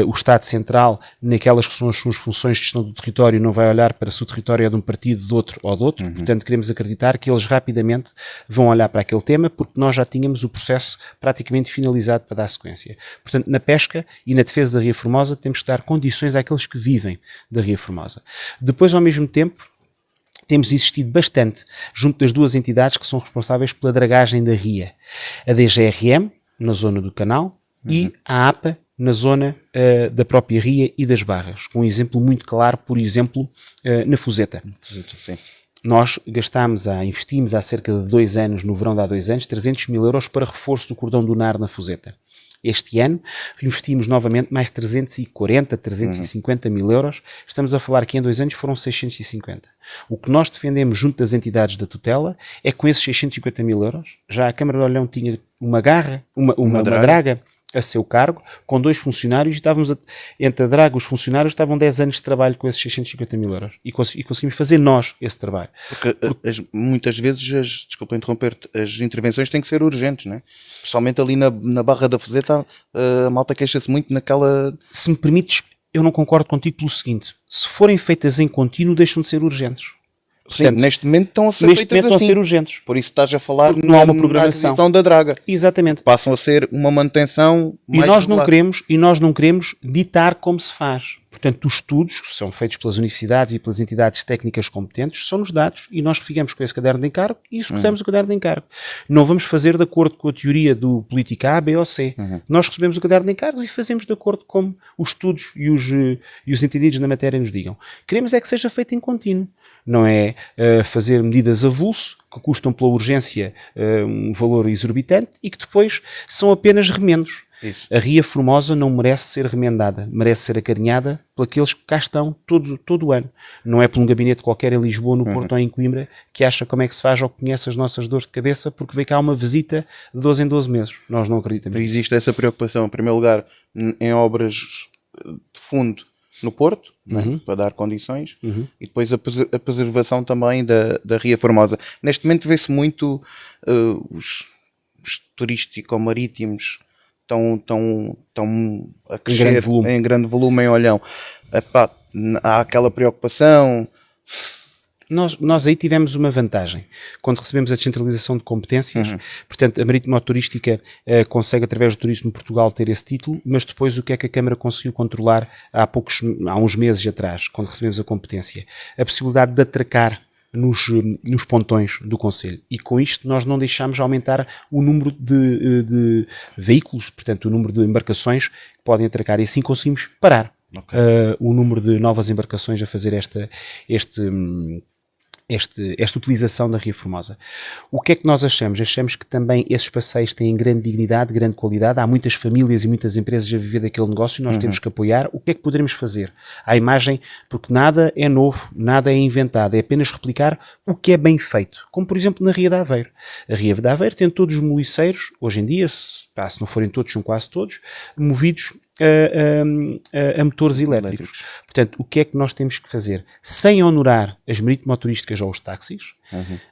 o Estado Central, naquelas que são as suas funções de gestão do território, não vai olhar para se o território é de um partido, de outro ou de outro. Portanto, queremos acreditar que eles rapidamente vão olhar para aquele tema, porque nós já tínhamos o processo praticamente finalizado para dar sequência. Portanto, na pesca e na defesa da Ria Formosa, temos que dar condições àqueles que vivem da Ria Formosa. Depois, ao mesmo tempo, temos insistido bastante junto das duas entidades que são responsáveis pela dragagem da Ria. A DGRM, na zona do canal, e a APA, na zona da própria Ria e das Barras. Com um exemplo muito claro, por exemplo, na Fuseta. Sim. Nós investimos há cerca de 2 anos, no verão de há 2 anos, 300 mil euros para reforço do cordão dunar na Fuseta. Este ano investimos novamente mais 340, 350 mil euros. Estamos a falar que em 2 anos foram 650. O que nós defendemos junto das entidades da tutela é que com esses 650 mil euros, já a Câmara de Olhão tinha uma draga a seu cargo, com 2 funcionários, e entre a draga e os funcionários estavam 10 anos de trabalho com esses 650 mil euros. E conseguimos fazer nós esse trabalho. Porque muitas vezes, desculpa interromper-te, as intervenções têm que ser urgentes, não é? Principalmente ali na Barra da Fuseta, a malta queixa-se muito naquela... Se me permites, eu não concordo contigo pelo seguinte: se forem feitas em contínuo, deixam de ser urgentes. Sim, portanto, neste momento estão a ser feitas assim. Estão a ser urgentes. Por isso estás a falar não há uma programação. Aquisição da draga. Exatamente. Passam a ser uma manutenção mais e nós não queremos ditar como se faz. Portanto, os estudos que são feitos pelas universidades e pelas entidades técnicas competentes são-nos dados, e nós ficamos com esse caderno de encargo e executamos o caderno de encargo. Não vamos fazer de acordo com a teoria do política A, B ou C. Nós recebemos o caderno de encargos e fazemos de acordo com os estudos e os entendidos na matéria nos digam. Queremos é que seja feito em contínuo. Não é fazer medidas avulso, que custam pela urgência um valor exorbitante e que depois são apenas remendos. Isso. A Ria Formosa não merece ser remendada, merece ser acarinhada por aqueles que cá estão todo o ano. Não é por um gabinete qualquer em Lisboa, no Porto ou em Coimbra, que acha como é que se faz ou conhece as nossas dores de cabeça porque vem cá uma visita de 12 em 12 meses. Nós não acreditamos. Existe essa preocupação, em primeiro lugar, em obras de fundo no Porto, para dar condições, e depois a preservação também da Ria Formosa. Neste momento vê-se muito os turístico-marítimos estão a crescer em grande volume em Olhão. Epá, há aquela preocupação, Nós aí tivemos uma vantagem. Quando recebemos a descentralização de competências, portanto, a Marítimo-Turística consegue, através do Turismo de Portugal, ter esse título, mas depois o que é que a Câmara conseguiu controlar há uns meses atrás, quando recebemos a competência? A possibilidade de atracar nos pontões do Conselho. E com isto nós não deixamos aumentar o número de veículos, portanto, o número de embarcações que podem atracar. E assim conseguimos parar o número de novas embarcações a fazer esta utilização da Ria Formosa. O que é que nós achamos? Achamos que também esses passeios têm grande dignidade, grande qualidade. Há muitas famílias e muitas empresas a viver daquele negócio e nós temos que apoiar. O que é que poderemos fazer? À imagem, porque nada é novo, nada é inventado, é apenas replicar o que é bem feito. Como, por exemplo, na Ria de Aveiro. A Ria de Aveiro tem todos os moliceiros, hoje em dia, se não forem todos, são quase todos, movidos a motores elétricos. Portanto, o que é que nós temos que fazer? Sem honorar as marítimo-turísticas ou os táxis,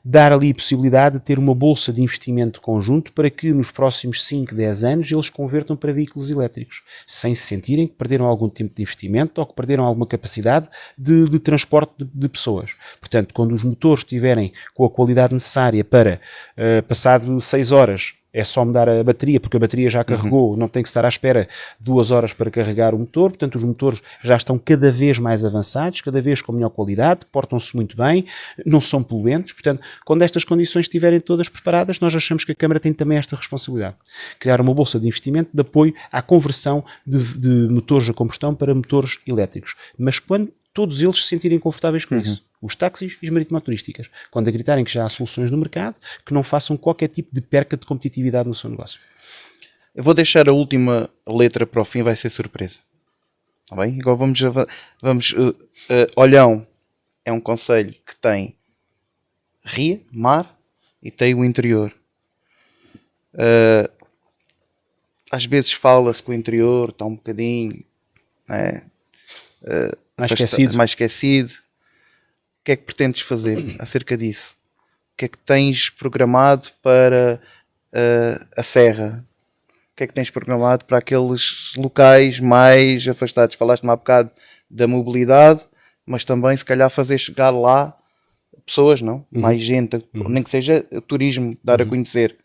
dar ali a possibilidade de ter uma bolsa de investimento conjunto para que nos próximos 5, 10 anos eles convertam para veículos elétricos, sem se sentirem que perderam algum tempo de investimento ou que perderam alguma capacidade de transporte de pessoas. Portanto, quando os motores estiverem com a qualidade necessária para, passado 6 horas, é só mudar a bateria, porque a bateria já carregou, não tem que estar à espera 2 horas para carregar o motor. Portanto, os motores já estão cada vez mais avançados, cada vez com melhor qualidade, portam-se muito bem, não são poluentes. Portanto, quando estas condições estiverem todas preparadas, nós achamos que a Câmara tem também esta responsabilidade. Criar uma bolsa de investimento de apoio à conversão de motores a combustão para motores elétricos. Mas quando todos eles se sentirem confortáveis com isso. Os táxis e as marítimo-turísticas. Quando acreditarem que já há soluções no mercado, que não façam qualquer tipo de perca de competitividade no seu negócio. Eu vou deixar a última letra para o fim, vai ser surpresa. Está bem? Agora vamos Olhão é um concelho que tem ria, mar e tem o interior. Às vezes fala-se que o interior está um bocadinho mais esquecido. O que é que pretendes fazer acerca disso? O que é que tens programado para a Serra? O que é que tens programado para aqueles locais mais afastados? Falaste-me há bocado da mobilidade, mas também se calhar fazer chegar lá pessoas, não? Mais gente, nem que seja o turismo, dar a conhecer.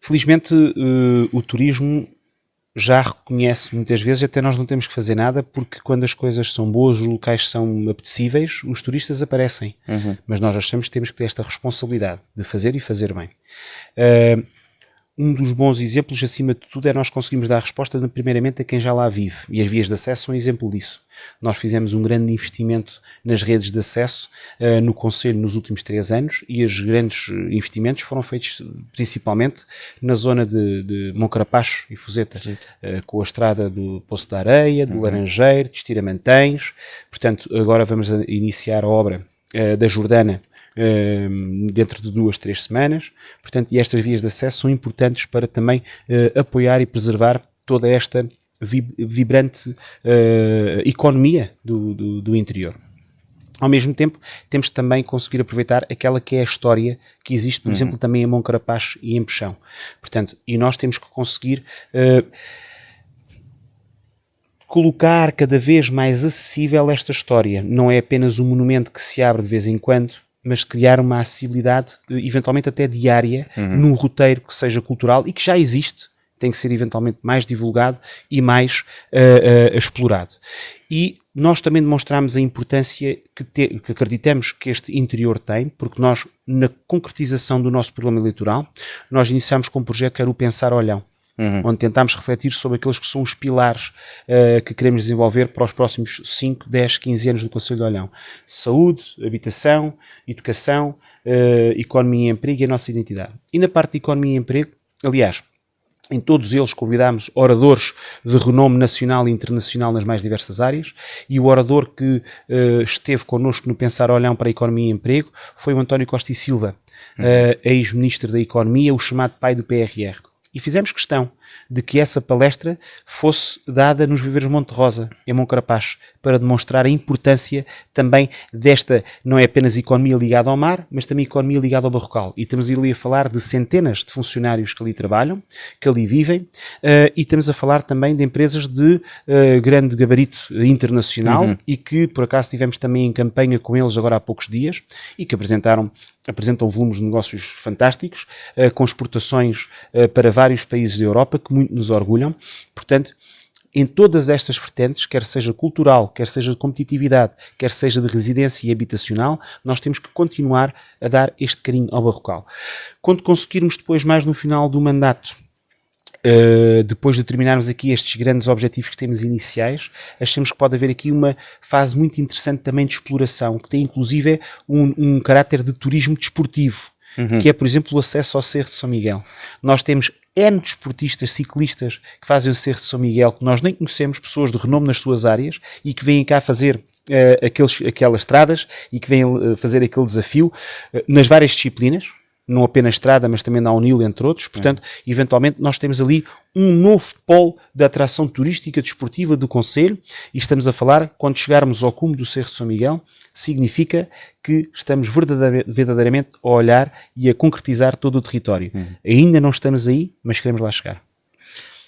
Felizmente o turismo já reconhece muitas vezes, até nós não temos que fazer nada, porque quando as coisas são boas, os locais são apetecíveis, os turistas aparecem. Mas nós achamos que temos que ter esta responsabilidade de fazer e fazer bem. Um dos bons exemplos, acima de tudo, é nós conseguimos dar resposta primeiramente a quem já lá vive, e as vias de acesso são um exemplo disso. Nós fizemos um grande investimento nas redes de acesso no Conselho nos últimos 3 anos, e os grandes investimentos foram feitos principalmente na zona de Moncarapaz e Fuseta, com a estrada do Poço da Areia, do Laranjeiro, de Estiramantens. Portanto, agora vamos iniciar a obra da Jordana dentro de 2, 3 semanas. Portanto, e estas vias de acesso são importantes para também apoiar e preservar toda esta vibrante economia do interior. Ao mesmo tempo, temos que também conseguir aproveitar aquela que é a história que existe, por exemplo, também em Moncarapaz e em Peixão. Portanto, e nós temos que conseguir colocar cada vez mais acessível esta história. Não é apenas um monumento que se abre de vez em quando, mas criar uma acessibilidade, eventualmente até diária, num roteiro que seja cultural e que já existe, tem que ser eventualmente mais divulgado e mais explorado. E nós também demonstramos a importância que acreditamos que este interior tem, porque nós, na concretização do nosso programa eleitoral, nós iniciámos com um projeto que era o Pensar Olhão, onde tentámos refletir sobre aqueles que são os pilares que queremos desenvolver para os próximos 5, 10, 15 anos do Concelho de Olhão. Saúde, habitação, educação, economia e emprego e a nossa identidade. E na parte de economia e emprego, aliás, em todos eles convidámos oradores de renome nacional e internacional nas mais diversas áreas, e o orador que esteve connosco no Pensar Olhão para a Economia e Emprego foi o António Costa e Silva, ex-ministro da Economia, o chamado pai do PRR. E fizemos questão de que essa palestra fosse dada nos Viveiros Monte Rosa, em Moncarapaz, para demonstrar a importância também desta, não é apenas economia ligada ao mar, mas também economia ligada ao Barrocal. E estamos ali a falar de centenas de funcionários que ali trabalham, que ali vivem, e estamos a falar também de empresas de grande gabarito internacional e que, por acaso, estivemos também em campanha com eles agora há poucos dias e que apresentam volumes de negócios fantásticos, com exportações para vários países da Europa, que muito nos orgulham. Portanto, em todas estas vertentes, quer seja cultural, quer seja de competitividade, quer seja de residência e habitacional, nós temos que continuar a dar este carinho ao Barrocal. Quando conseguirmos depois, mais no final do mandato, depois de terminarmos aqui estes grandes objetivos que temos iniciais, achamos que pode haver aqui uma fase muito interessante também de exploração, que tem inclusive um caráter de turismo desportivo, que é, por exemplo, o acesso ao Cerro de São Miguel. Nós temos N desportistas, ciclistas que fazem o Cerro de São Miguel, que nós nem conhecemos, pessoas de renome nas suas áreas e que vêm cá fazer aquelas estradas e que vêm fazer aquele desafio nas várias disciplinas, não apenas estrada, mas também downhill, entre outros. Portanto, eventualmente nós temos ali um novo polo de atração turística desportiva do concelho e estamos a falar, quando chegarmos ao cume do Cerro de São Miguel, significa que estamos verdadeiramente a olhar e a concretizar todo o território. Ainda não estamos aí, mas queremos lá chegar.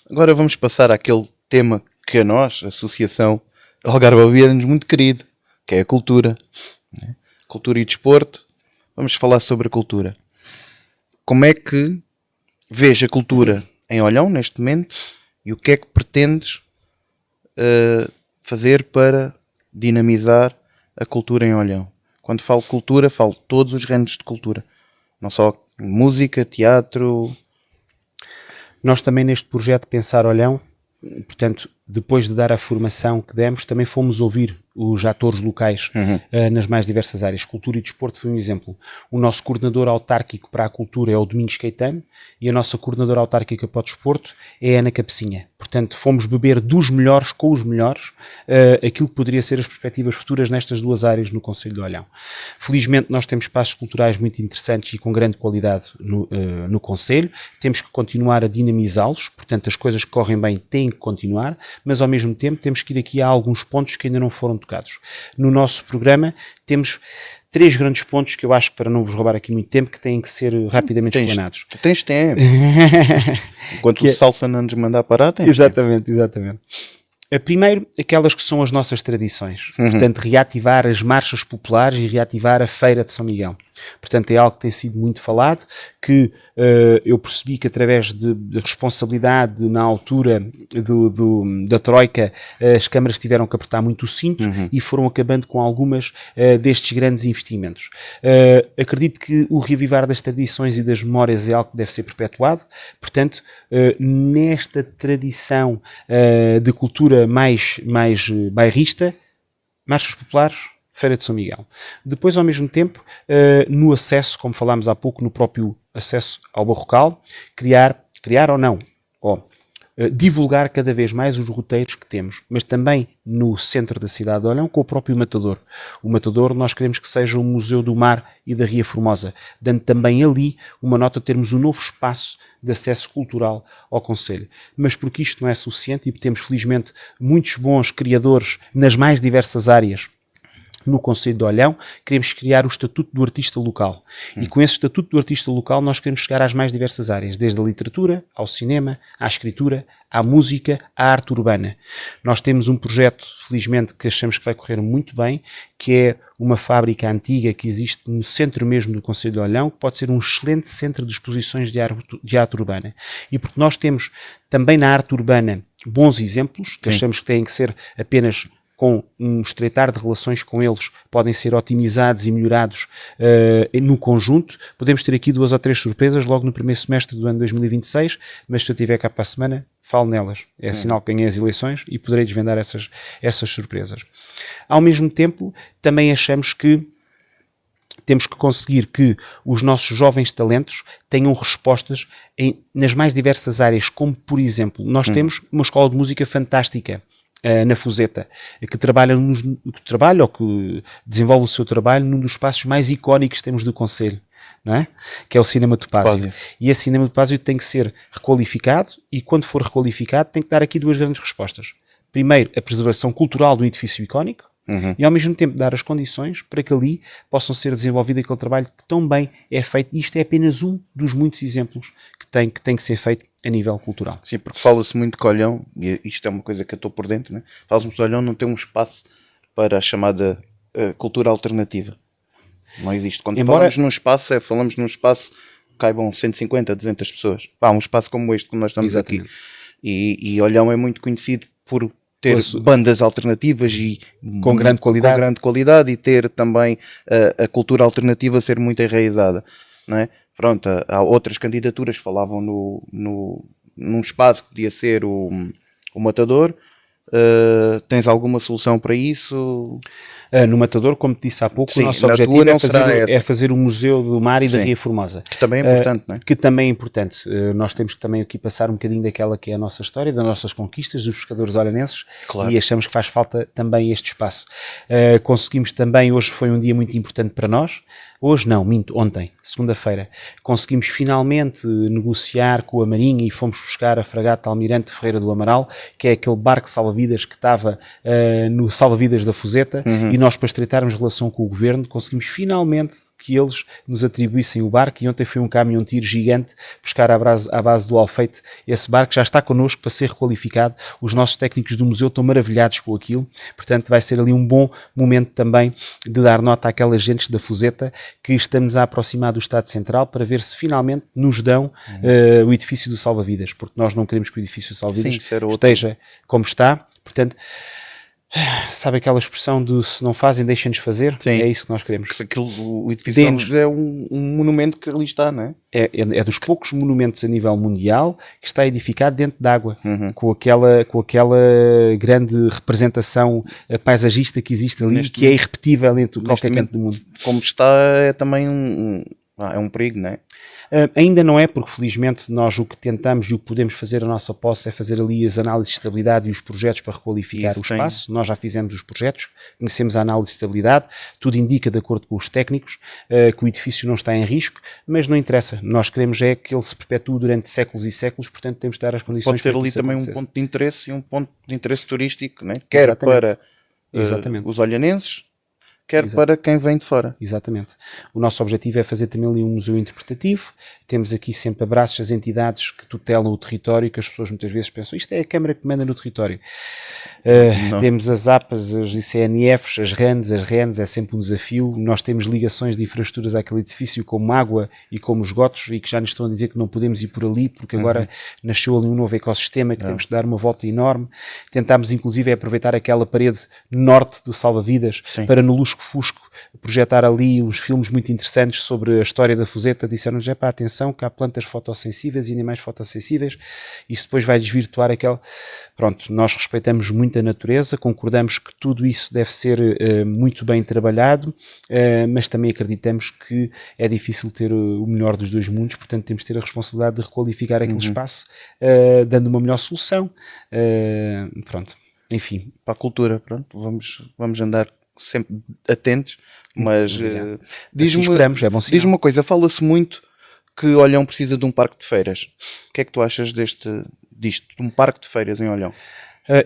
Agora vamos passar àquele tema que a nós, a Associação Algarve Alvia, é-nos muito querido, que é a cultura. Cultura e desporto. Vamos falar sobre a cultura. Como é que vês a cultura em Olhão, neste momento, e o que é que pretendes fazer para dinamizar a cultura em Olhão? Quando falo cultura, falo todos os géneros de cultura. Não só música, teatro. Nós também neste projeto Pensar Olhão, portanto, depois de dar a formação que demos, também fomos ouvir os atores locais nas mais diversas áreas. Cultura e desporto foi um exemplo. O nosso coordenador autárquico para a cultura é o Domingos Caetano e a nossa coordenadora autárquica para o desporto é a Ana Capecinha. Portanto, fomos beber dos melhores com os melhores aquilo que poderia ser as perspectivas futuras nestas duas áreas no Concelho de Olhão. Felizmente nós temos espaços culturais muito interessantes e com grande qualidade no Concelho. Temos que continuar a dinamizá-los, portanto as coisas que correm bem têm que continuar, mas ao mesmo tempo temos que ir aqui a alguns pontos que ainda não foram tocados. No nosso programa temos 3 grandes pontos que eu acho que, para não vos roubar aqui muito tempo, que têm que ser rapidamente explanados. Tens tempo. Enquanto o Salsa não nos mandar parar, tens Exatamente. Primeiro, aquelas que são as nossas tradições. Portanto, reativar as marchas populares e reativar a Feira de São Miguel. Portanto, é algo que tem sido muito falado, que eu percebi que através de responsabilidade na altura da Troika, as câmaras tiveram que apertar muito o cinto e foram acabando com algumas destes grandes investimentos. Acredito que o reavivar das tradições e das memórias é algo que deve ser perpetuado. Portanto, nesta tradição de cultura mais bairrista, marchas populares, Feira de São Miguel. Depois, ao mesmo tempo, no acesso, como falámos há pouco, no próprio acesso ao Barrocal, criar ou não, divulgar cada vez mais os roteiros que temos, mas também no centro da cidade de Olhão com o próprio Matador. O Matador nós queremos que seja um museu do mar e da Ria Formosa, dando também ali uma nota de termos um novo espaço de acesso cultural ao concelho. Mas porque isto não é suficiente e temos felizmente muitos bons criadores nas mais diversas áreas no Concelho de Olhão, queremos criar o Estatuto do Artista Local. E com esse Estatuto do Artista Local nós queremos chegar às mais diversas áreas, desde a literatura, ao cinema, à escritura, à música, à arte urbana. Nós temos um projeto, felizmente, que achamos que vai correr muito bem, que é uma fábrica antiga que existe no centro mesmo do Concelho de Olhão, que pode ser um excelente centro de exposições de arte urbana. E porque nós temos também na arte urbana bons exemplos, que achamos que têm que ser apenas com um estreitar de relações com eles, podem ser otimizados e melhorados no conjunto. Podemos ter aqui 2 ou 3 surpresas logo no primeiro semestre do ano 2026, mas se eu estiver cá para a semana, falo nelas. É sinal que ganhei as eleições e poderei desvendar essas surpresas. Ao mesmo tempo, também achamos que temos que conseguir que os nossos jovens talentos tenham respostas nas mais diversas áreas, como, por exemplo, nós temos uma escola de música fantástica na Fuseta, que trabalha ou que desenvolve o seu trabalho num dos espaços mais icónicos que temos do Concelho. não é? Que é o Cinema Topázio. Topázio. E esse Cinema Topázio tem que ser requalificado e quando for requalificado tem que dar aqui duas grandes respostas. Primeiro, a preservação cultural do edifício icónico e ao mesmo tempo dar as condições para que ali possam ser desenvolvido aquele trabalho que tão bem é feito. E isto é apenas um dos muitos exemplos que tem que ser feito a nível cultural. Sim, porque fala-se muito que Olhão, e isto é uma coisa que eu estou por dentro, né? Fala-se muito que Olhão não tem um espaço para a chamada cultura alternativa. Não existe. Quando falamos num espaço, falamos num espaço que caibam 150, 200 pessoas. Um espaço como este que nós estamos aqui. E Olhão é muito conhecido por ter bandas alternativas e com grande qualidade e ter também a cultura alternativa ser muito enraizada, não é? Pronto, há outras candidaturas que falavam num espaço que podia ser o Matador. Tens alguma solução para isso? No Matador, como te disse há pouco, Sim, o nosso objetivo é fazer o Museu do Mar e da Sim, Ria Formosa. Que também é importante, não é? Que também é importante. Nós temos que também aqui passar um bocadinho daquela que é a nossa história, das nossas conquistas, dos pescadores olhanenses, claro. E achamos que faz falta também este espaço. Conseguimos também, hoje foi um dia muito importante para nós, hoje não, minto, ontem, segunda-feira, conseguimos finalmente negociar com a Marinha e fomos buscar a fragata Almirante Ferreira do Amaral, que é aquele barco salva-vidas que estava no salva-vidas da Fuseta, e nós, para estreitarmos relação com o Governo, conseguimos finalmente que eles nos atribuíssem o barco, e ontem foi um caminhão-tiro gigante buscar à base do Alfeite esse barco, já está connosco para ser requalificado. Os nossos técnicos do museu estão maravilhados com aquilo, portanto vai ser ali um bom momento também de dar nota àquelas gentes da Fuseta que estamos a aproximar do Estado Central para ver se finalmente nos dão o edifício do salva-vidas, porque nós não queremos que o edifício do salva-vidas esteja como está. Portanto, sabe aquela expressão de se não fazem, deixem-nos fazer? Sim. É isso que nós queremos. O edifício é um monumento que ali está, não é? É dos poucos monumentos a nível mundial que está edificado dentro de água, com aquela grande representação paisagista que existe ali, que é irrepetível em qualquer canto do mundo. Como está, é também é um perigo, não é? Ainda não é, porque felizmente nós o que tentamos e o que podemos fazer a nossa posse é fazer ali as análises de estabilidade e os projetos para requalificar o espaço. Nós já fizemos os projetos, conhecemos a análise de estabilidade, tudo indica, de acordo com os técnicos, que o edifício não está em risco, mas não interessa. Nós queremos é que ele se perpetue durante séculos e séculos, portanto temos de dar as condições. Pode ter ali também um ponto de interesse e um ponto de interesse turístico, não é? Quer Exatamente. Para os olhanenses, quer para quem vem de fora. Exatamente. O nosso objetivo é fazer também ali um museu interpretativo. Temos aqui sempre abraços às entidades que tutelam o território, que as pessoas muitas vezes pensam, isto é a Câmara que manda no território. Temos as APAs, as ICNFs, as RENs, é sempre um desafio. Nós temos ligações de infraestruturas àquele edifício, como água e como esgotos, e que já nos estão a dizer que não podemos ir por ali, porque agora nasceu ali um novo ecossistema que temos de dar uma volta enorme. Tentámos, inclusive, aproveitar aquela parede norte do salva-vidas para, no lusco-fusco, projetar ali uns filmes muito interessantes sobre a história da Fuseta. Disseram-nos, atenção, que há plantas fotossensíveis e animais fotossensíveis, isso depois vai desvirtuar aquela... Pronto, nós respeitamos muito a natureza, concordamos que tudo isso deve ser muito bem trabalhado, mas também acreditamos que é difícil ter o melhor dos dois mundos, portanto temos de ter a responsabilidade de requalificar aquele espaço, dando uma melhor solução. Pronto, enfim. Para a cultura, pronto, vamos andar sempre atentos, mas diz-me uma coisa, fala-se muito que Olhão precisa de um parque de feiras. O que é que tu achas disto, de um parque de feiras em Olhão?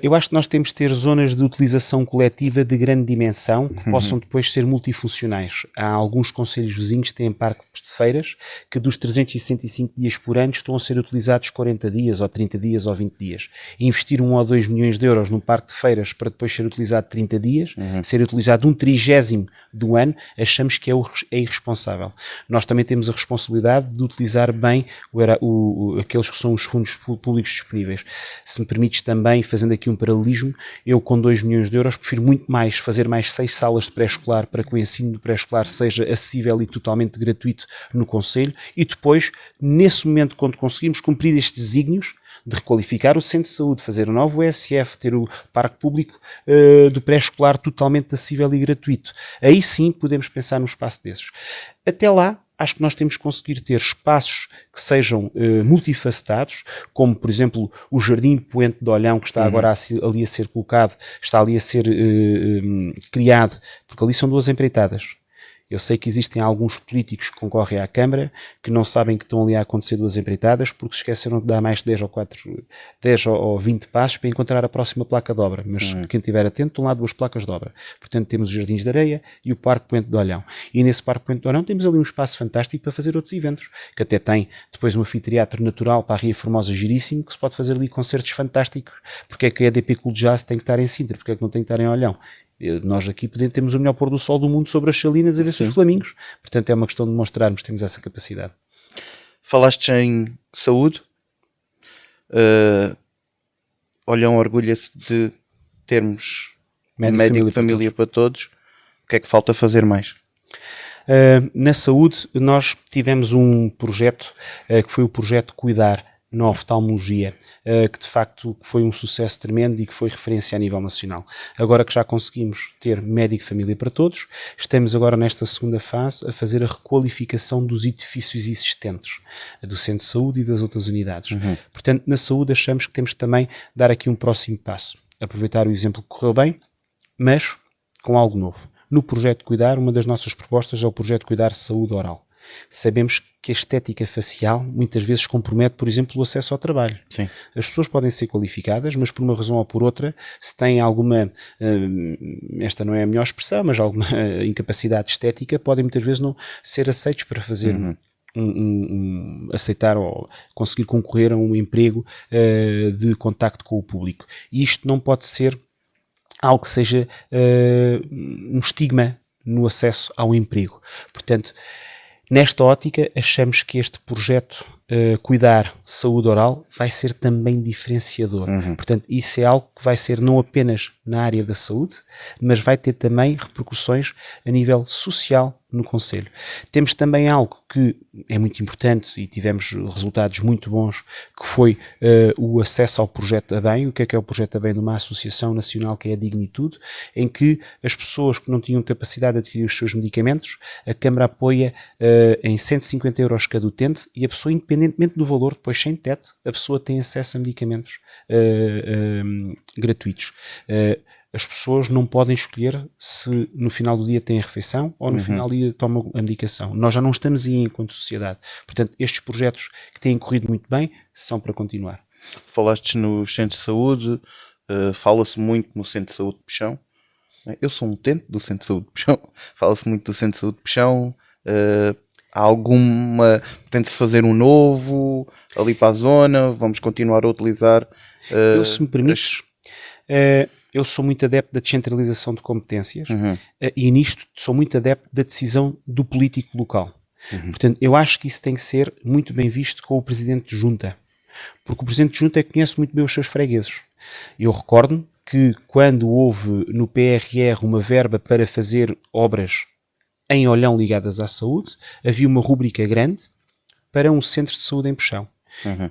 Eu acho que nós temos de ter zonas de utilização coletiva de grande dimensão que possam depois ser multifuncionais. Há alguns concelhos vizinhos que têm parques de feiras que dos 365 dias por ano estão a ser utilizados 40 dias ou 30 dias ou 20 dias. Investir 1 ou 2 milhões de euros num parque de feiras para depois ser utilizado 30 dias, ser utilizado 1/30 do ano, achamos que é irresponsável. Nós também temos a responsabilidade de utilizar bem aqueles que são os fundos públicos disponíveis. Se me permites também, fazendo aqui um paralelismo, eu com 2 milhões de euros prefiro muito mais fazer mais 6 salas de pré-escolar para que o ensino do pré-escolar seja acessível e totalmente gratuito no concelho, e depois, nesse momento, quando conseguimos cumprir estes desígnios de requalificar o centro de saúde, fazer um novo ESF, ter o parque público do pré-escolar totalmente acessível e gratuito, aí sim podemos pensar num espaço desses. Até lá, acho que nós temos que conseguir ter espaços que sejam multifacetados, como, por exemplo, o Jardim Poente de Olhão, que está agora ali a ser colocado, está ali a ser criado, porque ali são 2 empreitadas. Eu sei que existem alguns políticos que concorrem à Câmara que não sabem que estão ali a acontecer 2 empreitadas porque se esqueceram de dar mais 10 ou 20 passos para encontrar a próxima placa de obra. Mas quem estiver atento, estão lá 2 placas de obra. Portanto, temos os Jardins de Areia e o Parque Poente de Olhão. E nesse Parque Poente de Olhão temos ali um espaço fantástico para fazer outros eventos, que até tem depois um anfiteatro natural para a Ria Formosa giríssimo, que se pode fazer ali concertos fantásticos. Porque é que a EDP Cool Jazz tem que estar em Sintra? Porque é que não tem que estar em Olhão? Nós aqui temos o melhor pôr do sol do mundo sobre as salinas a ver se os flamingos. Portanto, é uma questão de mostrarmos que temos essa capacidade. Falaste em saúde. Olhão orgulha-se de termos médico de família para todos. O que é que falta fazer mais? Na saúde, nós tivemos um projeto que foi o projeto Cuidar na oftalmologia, que de facto foi um sucesso tremendo e que foi referência a nível nacional. Agora que já conseguimos ter médico de família para todos, estamos agora nesta segunda fase a fazer a requalificação dos edifícios existentes, do Centro de Saúde e das outras unidades. Portanto, na saúde achamos que temos também dar aqui um próximo passo, aproveitar o exemplo que correu bem, mas com algo novo. No projeto Cuidar, uma das nossas propostas é o projeto Cuidar Saúde Oral. Sabemos que a estética facial muitas vezes compromete, por exemplo, o acesso ao trabalho. Sim. As pessoas podem ser qualificadas, mas por uma razão ou por outra, se têm alguma, esta não é a melhor expressão, mas alguma incapacidade estética, podem muitas vezes não ser aceitos para fazer aceitar ou conseguir concorrer a um emprego de contacto com o público. E isto não pode ser algo que seja um estigma no acesso ao emprego. Portanto, nesta ótica, achamos que este projeto Cuidar Saúde Oral vai ser também diferenciador. Portanto, isso é algo que vai ser não apenas na área da saúde, mas vai ter também repercussões a nível social no Conselho. Temos também algo que é muito importante e tivemos resultados muito bons, que foi o acesso ao Projeto ABEM. O que é o Projeto ABEM? De uma associação nacional que é a Dignitude, em que as pessoas que não tinham capacidade de adquirir os seus medicamentos, a Câmara apoia em 150 euros cada utente e a pessoa, independentemente do valor, depois sem teto, a pessoa tem acesso a medicamentos gratuitos. As pessoas não podem escolher se no final do dia têm a refeição ou no final do dia tomam a medicação. Nós já não estamos aí enquanto sociedade. Portanto, estes projetos que têm corrido muito bem são para continuar. Falaste nos centros de saúde, fala-se muito no Centro de Saúde de Peixão. Eu sou um utente do Centro de Saúde de Peixão. Fala-se muito do Centro de Saúde de Peixão. Há alguma... Tente-se fazer um novo ali para a zona? Vamos continuar a utilizar... Eu, se me permites... eu sou muito adepto da descentralização de competências e nisto sou muito adepto da decisão do político local. Portanto, eu acho que isso tem que ser muito bem visto com o Presidente de Junta, porque o Presidente de Junta conhece muito bem os seus fregueses. Eu recordo que quando houve no PRR uma verba para fazer obras em Olhão ligadas à saúde, havia uma rúbrica grande para um centro de saúde em Peixão.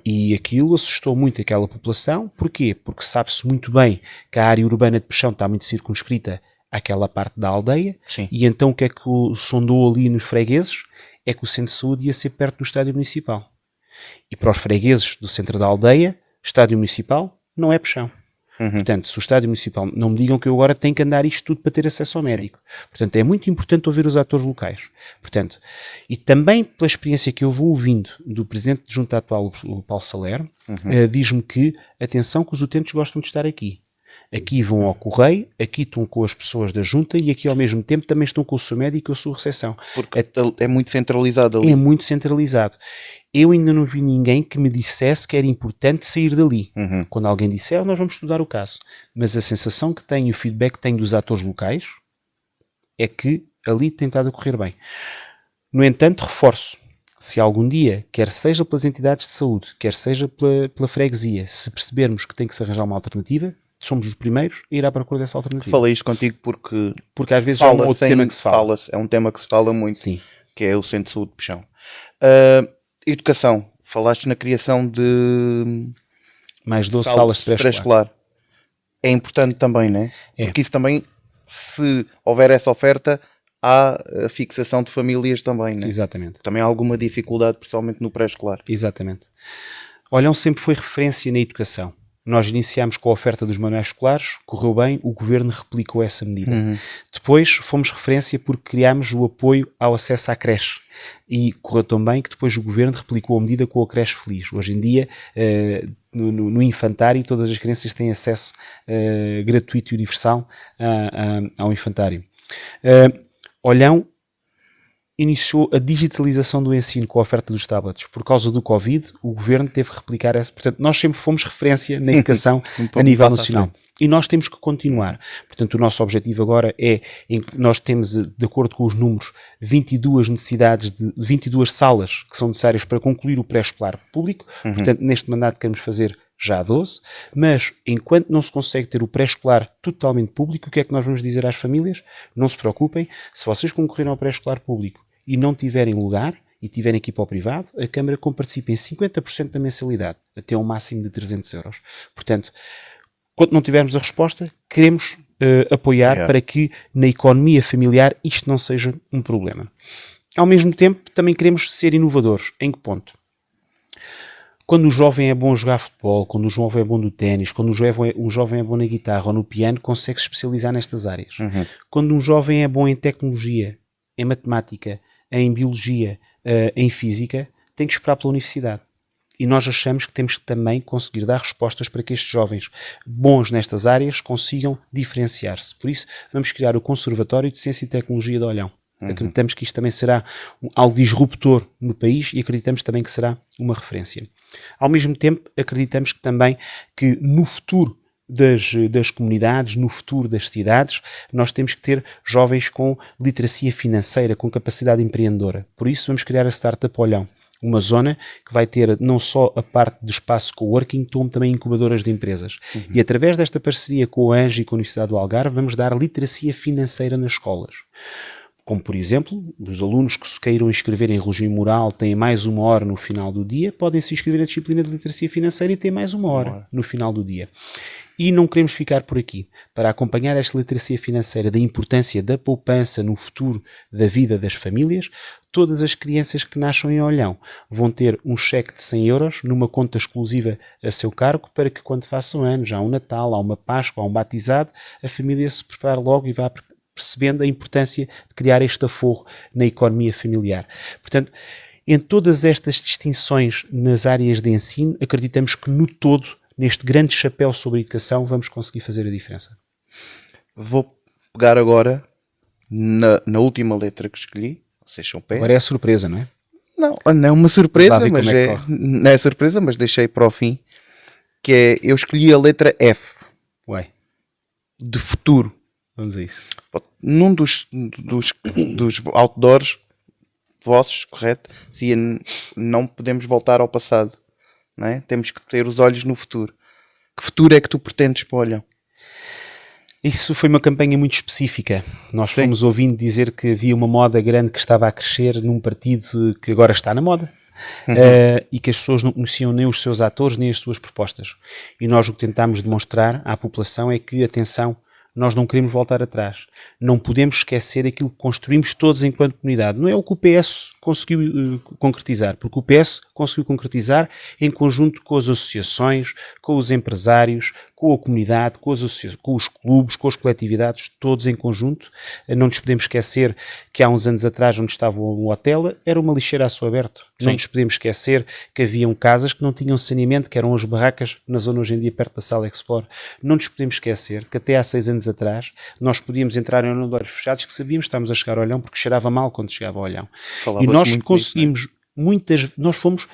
E aquilo assustou muito aquela população. Porquê? Porque sabe-se muito bem que a área urbana de Peixão está muito circunscrita àquela parte da aldeia. Sim. E então o que é que sondou ali nos fregueses? É que o centro de saúde ia ser perto do estádio municipal. E para os fregueses do centro da aldeia, estádio municipal não é Peixão. Portanto, se o estádio municipal, não me digam que eu agora tenho que andar isto tudo para ter acesso ao médico. Portanto, é muito importante ouvir os atores locais. Portanto, e também pela experiência que eu vou ouvindo do Presidente de Junta atual, o Paulo Saler, diz-me que, atenção, que os utentes gostam de estar aqui. Aqui vão ao correio, aqui estão com as pessoas da junta e aqui ao mesmo tempo também estão com o seu médico e a sua recepção. Porque é muito centralizado ali. É muito centralizado. Eu ainda não vi ninguém que me dissesse que era importante sair dali. Quando alguém disser, nós vamos estudar o caso. Mas a sensação que tenho e o feedback que tenho dos atores locais é que ali tem estado a correr bem. No entanto, reforço, se algum dia, quer seja pelas entidades de saúde, quer seja pela freguesia, se percebermos que tem que se arranjar uma alternativa, somos os primeiros a ir à procura dessa alternativa. Falei isto contigo porque às vezes é um outro tema que se fala. É um tema que se fala muito, Sim. Que é o Centro de Saúde de Peixão. Educação. Falaste na criação de mais 12 salas de pré-escolar. É importante também, não é? É. Porque isso também, se houver essa oferta, há a fixação de famílias também, não é? Exatamente. Também há alguma dificuldade, principalmente no pré-escolar. Exatamente. Olhão sempre foi referência na educação. Nós iniciámos com a oferta dos manuais escolares, correu bem, o Governo replicou essa medida. Depois fomos referência porque criámos o apoio ao acesso à creche. E correu tão bem que depois o Governo replicou a medida com a creche feliz. Hoje em dia, no infantário, todas as crianças têm acesso gratuito e universal ao infantário. Olhão iniciou a digitalização do ensino com a oferta dos tablets. Por causa do Covid, o Governo teve que replicar essa. Portanto, nós sempre fomos referência na educação a nível nacional. E nós temos que continuar. Portanto, o nosso objetivo agora nós temos, de acordo com os números, 22 necessidades de 22 salas que são necessárias para concluir o pré-escolar público. Portanto, neste mandato queremos fazer já 12, mas enquanto não se consegue ter o pré-escolar totalmente público, o que é que nós vamos dizer às famílias? Não se preocupem, se vocês concorrerem ao pré-escolar público e não tiverem lugar, e tiverem que ir para o privado, a Câmara comparticipa em 50% da mensalidade, até um máximo de 300 euros. Portanto, quando não tivermos a resposta, queremos apoiar para que na economia familiar isto não seja um problema. Ao mesmo tempo, também queremos ser inovadores. Em que ponto? Quando o jovem é bom a jogar futebol, quando o jovem é bom no ténis, quando um jovem é bom na guitarra ou no piano, consegue se especializar nestas áreas. Quando um jovem é bom em tecnologia, em matemática, em biologia, em física, tem que esperar pela universidade. E nós achamos que temos que também conseguir dar respostas para que estes jovens bons nestas áreas consigam diferenciar-se. Por isso, vamos criar o Conservatório de Ciência e Tecnologia de Olhão. Acreditamos que isto também será algo disruptor no país e acreditamos também que será uma referência. Ao mesmo tempo, acreditamos que também que no futuro das comunidades, no futuro das cidades, nós temos que ter jovens com literacia financeira, com capacidade empreendedora. Por isso, vamos criar a Startup Olhão. Uma zona que vai ter não só a parte do espaço coworking, como também incubadoras de empresas. E através desta parceria com a ANGE e com a Universidade do Algarve, vamos dar literacia financeira nas escolas. Como, por exemplo, os alunos que se queiram inscrever em Religião e Moral têm mais uma hora no final do dia, podem se inscrever na disciplina de literacia financeira e têm mais uma hora no final do dia. E não queremos ficar por aqui. Para acompanhar esta literacia financeira da importância da poupança no futuro da vida das famílias, todas as crianças que nasçam em Olhão vão ter um cheque de 100 euros numa conta exclusiva a seu cargo para que quando façam anos, há um Natal, há uma Páscoa, há um batizado, a família se prepare logo e vá percebendo a importância de criar este aforro na economia familiar. Portanto, em todas estas distinções nas áreas de ensino, acreditamos que no todo, neste grande chapéu sobre a educação, vamos conseguir fazer a diferença. Vou pegar agora na última letra que escolhi, ou seja, o P. Agora é a surpresa, não é? Não é uma surpresa, mas não é surpresa, mas deixei para o fim, que é, eu escolhi a letra F. Ué. De futuro. Vamos a isso. Num dos outdoors vossos, correto? Se não podemos voltar ao passado, não é? Temos que ter os olhos no futuro. Que futuro é que tu pretendes para o Olhão? Isso foi uma campanha muito específica. Nós fomos ouvindo dizer que havia uma moda grande que estava a crescer num partido que agora está na moda. E que as pessoas não conheciam nem os seus atores nem as suas propostas. E nós o que tentámos demonstrar à população é que, atenção, nós não queremos voltar atrás. Não podemos esquecer aquilo que construímos todos enquanto comunidade. Não é o que o PS conseguiu concretizar, porque o PS conseguiu concretizar em conjunto com as associações, com os empresários, com a comunidade, com os clubes, com as coletividades, todos em conjunto. Não nos podemos esquecer que há uns anos atrás, onde estava o hotel, era uma lixeira a céu aberto. Não nos podemos esquecer que haviam casas que não tinham saneamento, que eram as barracas na zona hoje em dia perto da Sala Explore. Não nos podemos esquecer que até há 6 anos atrás nós podíamos entrar em olhos fechados que sabíamos que estávamos a chegar ao Olhão porque cheirava mal quando chegava ao Olhão. E nós conseguimos nós fomos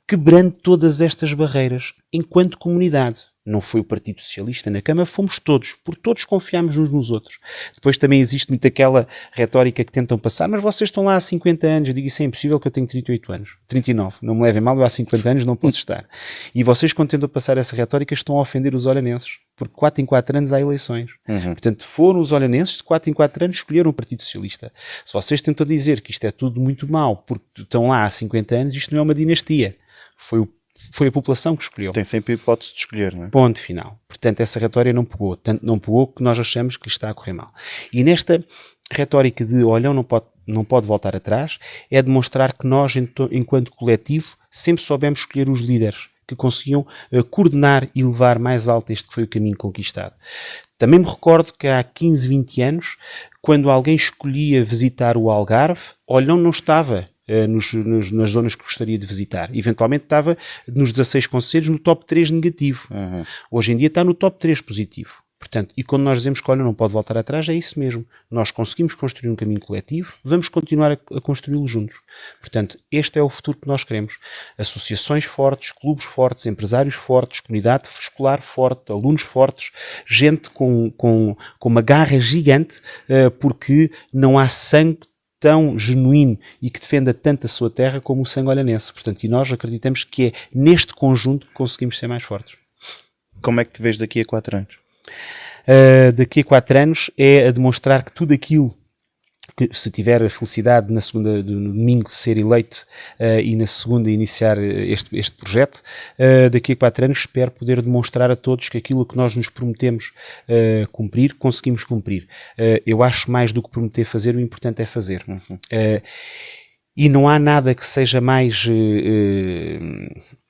quebrando todas estas barreiras enquanto comunidade. Não foi o Partido Socialista na Câmara, fomos todos, porque todos confiámos uns nos outros. Depois também existe muito aquela retórica que tentam passar, mas vocês estão lá há 50 anos, eu digo isso é impossível que eu tenho 38 anos, 39, não me levem mal, eu há 50 anos não posso estar. E vocês quando tentam passar essa retórica estão a ofender os olhanenses, porque 4 em 4 anos há eleições. Portanto, foram os olhanenses de 4 em 4 anos escolheram o Partido Socialista. Se vocês tentam dizer que isto é tudo muito mau, porque estão lá há 50 anos, isto não é uma dinastia. Foi a população que escolheu. Tem sempre a hipótese de escolher, não é? Ponto final. Portanto, essa retórica não pegou. Tanto não pegou que nós achamos que lhe está a correr mal. E nesta retórica de Olhão não pode voltar atrás, é demonstrar que nós, enquanto coletivo, sempre soubemos escolher os líderes que conseguiam coordenar e levar mais alto este que foi o caminho conquistado. Também me recordo que há 15, 20 anos, quando alguém escolhia visitar o Algarve, Olhão não estava nas zonas que gostaria de visitar. Eventualmente estava nos 16 concelhos no top 3 negativo. Hoje em dia está no top 3 positivo. Portanto, e quando nós dizemos que Olhão não pode voltar atrás, é isso mesmo. Nós conseguimos construir um caminho coletivo, vamos continuar a construí-lo juntos. Portanto, este é o futuro que nós queremos. Associações fortes, clubes fortes, empresários fortes, comunidade escolar forte, alunos fortes, gente com uma garra gigante, porque não há sangue tão genuíno e que defenda tanto a sua terra como o sangue olhanense. Portanto, e nós acreditamos que é neste conjunto que conseguimos ser mais fortes. Como é que te vês daqui a 4 anos? Daqui a 4 anos é a demonstrar que tudo aquilo que, se tiver a felicidade no domingo ser eleito e na segunda iniciar este projeto, daqui a 4 anos espero poder demonstrar a todos que aquilo que nós nos prometemos cumprir, conseguimos cumprir. Eu acho mais do que prometer fazer, o importante é fazer. E não há nada que seja mais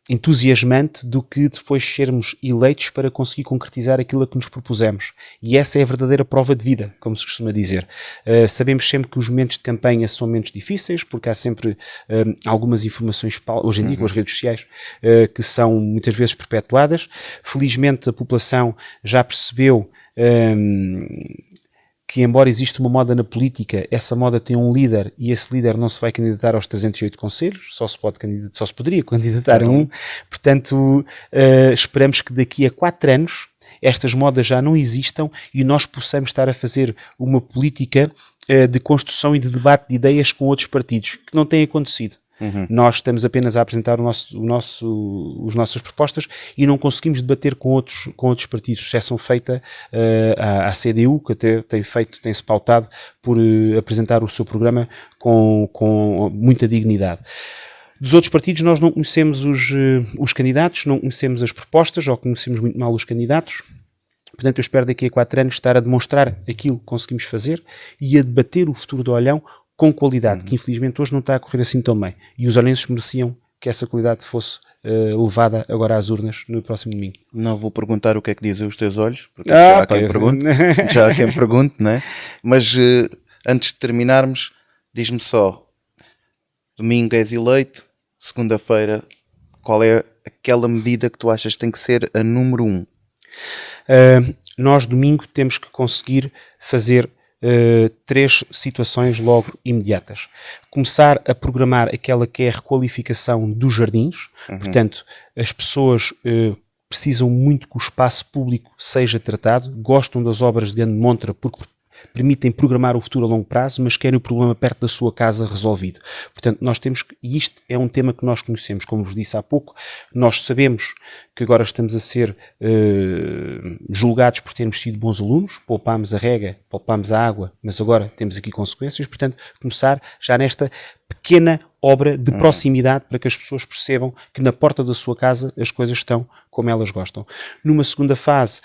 entusiasmante do que depois sermos eleitos para conseguir concretizar aquilo a que nos propusemos. E essa é a verdadeira prova de vida, como se costuma dizer. Sabemos sempre que os momentos de campanha são momentos difíceis, porque há sempre algumas informações, hoje em dia com as redes sociais, que são muitas vezes perpetuadas. Felizmente a população já percebeu que, embora exista uma moda na política, essa moda tem um líder e esse líder não se vai candidatar aos 308 concelhos, só se poderia candidatar a um. Portanto, esperamos que daqui a 4 anos estas modas já não existam e nós possamos estar a fazer uma política de construção e de debate de ideias com outros partidos, que não tem acontecido. Nós estamos apenas a apresentar as nossas propostas e não conseguimos debater com outros partidos, exceção feita à CDU, que até tem-se pautado por apresentar o seu programa com muita dignidade. Dos outros partidos nós não conhecemos os candidatos, não conhecemos as propostas, ou conhecemos muito mal os candidatos. Portanto, eu espero daqui a 4 anos estar a demonstrar aquilo que conseguimos fazer e a debater o futuro do Olhão com qualidade, que infelizmente hoje não está a correr assim tão bem. E os olhenses mereciam que essa qualidade fosse levada agora às urnas no próximo domingo. Não vou perguntar o que é que dizem os teus olhos, porque já há quem pergunte, né? Mas antes de terminarmos, diz-me só, domingo és eleito, segunda-feira, qual é aquela medida que tu achas que tem que ser a número 1? Nós domingo temos que conseguir fazer 3 situações logo imediatas. Começar a programar aquela que é a requalificação dos jardins. Portanto, as pessoas precisam muito que o espaço público seja tratado, gostam das obras de grande montra porque permitem programar o futuro a longo prazo, mas querem o problema perto da sua casa resolvido. Portanto, nós temos que, e isto é um tema que nós conhecemos, como vos disse há pouco, nós sabemos que agora estamos a ser julgados por termos sido bons alunos, poupámos a rega, poupámos a água, mas agora temos aqui consequências, portanto, começar já nesta pequena obra de proximidade para que as pessoas percebam que na porta da sua casa as coisas estão como elas gostam. Numa segunda fase,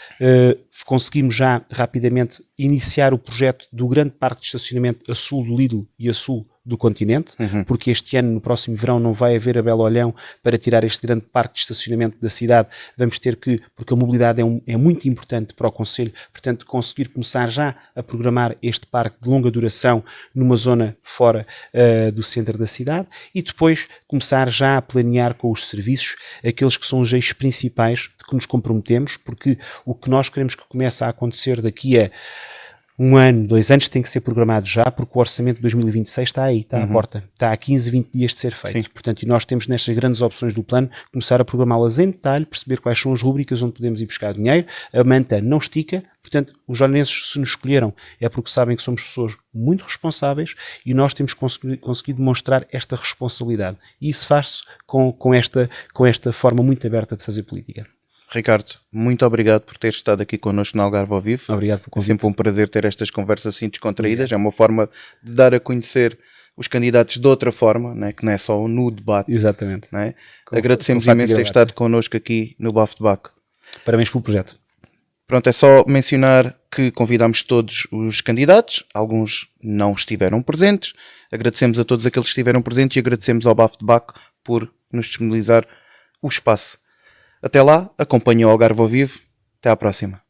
conseguimos já rapidamente iniciar o projeto do grande parque de estacionamento a sul do Lidl e a sul do continente, porque este ano, no próximo verão, não vai haver a Belo Olhão para tirar este grande parque de estacionamento da cidade. Vamos ter que, porque a mobilidade é muito importante para o concelho, portanto, conseguir começar já a programar este parque de longa duração numa zona fora do centro da cidade e depois começar já a planear com os serviços aqueles que são os eixos principais de que nos comprometemos, porque o que nós queremos que comece a acontecer daqui a 1 ano, 2 anos tem que ser programado já, porque o orçamento de 2026 está aí, está à porta, está há 15, 20 dias de ser feito. Sim. Portanto, e nós temos nestas grandes opções do plano, começar a programá-las em detalhe, perceber quais são as rubricas onde podemos ir buscar dinheiro, a manta não estica, portanto, os olhanenses, se nos escolheram, é porque sabem que somos pessoas muito responsáveis e nós temos conseguido demonstrar esta responsabilidade. E isso faz-se com esta forma muito aberta de fazer política. Ricardo, muito obrigado por teres estado aqui connosco no Algarve ao Vivo. Obrigado pelo convite. É sempre um prazer ter estas conversas assim descontraídas. Obrigado. É uma forma de dar a conhecer os candidatos de outra forma, né? Que não é só no debate. Exatamente. Né? Agradecemos imenso ter estado connosco aqui no Bafo de Baco. Parabéns pelo projeto. Pronto, é só mencionar que convidamos todos os candidatos, alguns não estiveram presentes. Agradecemos a todos aqueles que estiveram presentes e agradecemos ao Bafo de Baco por nos disponibilizar o espaço. Até lá, acompanhe o Algarve ao vivo. Até à próxima.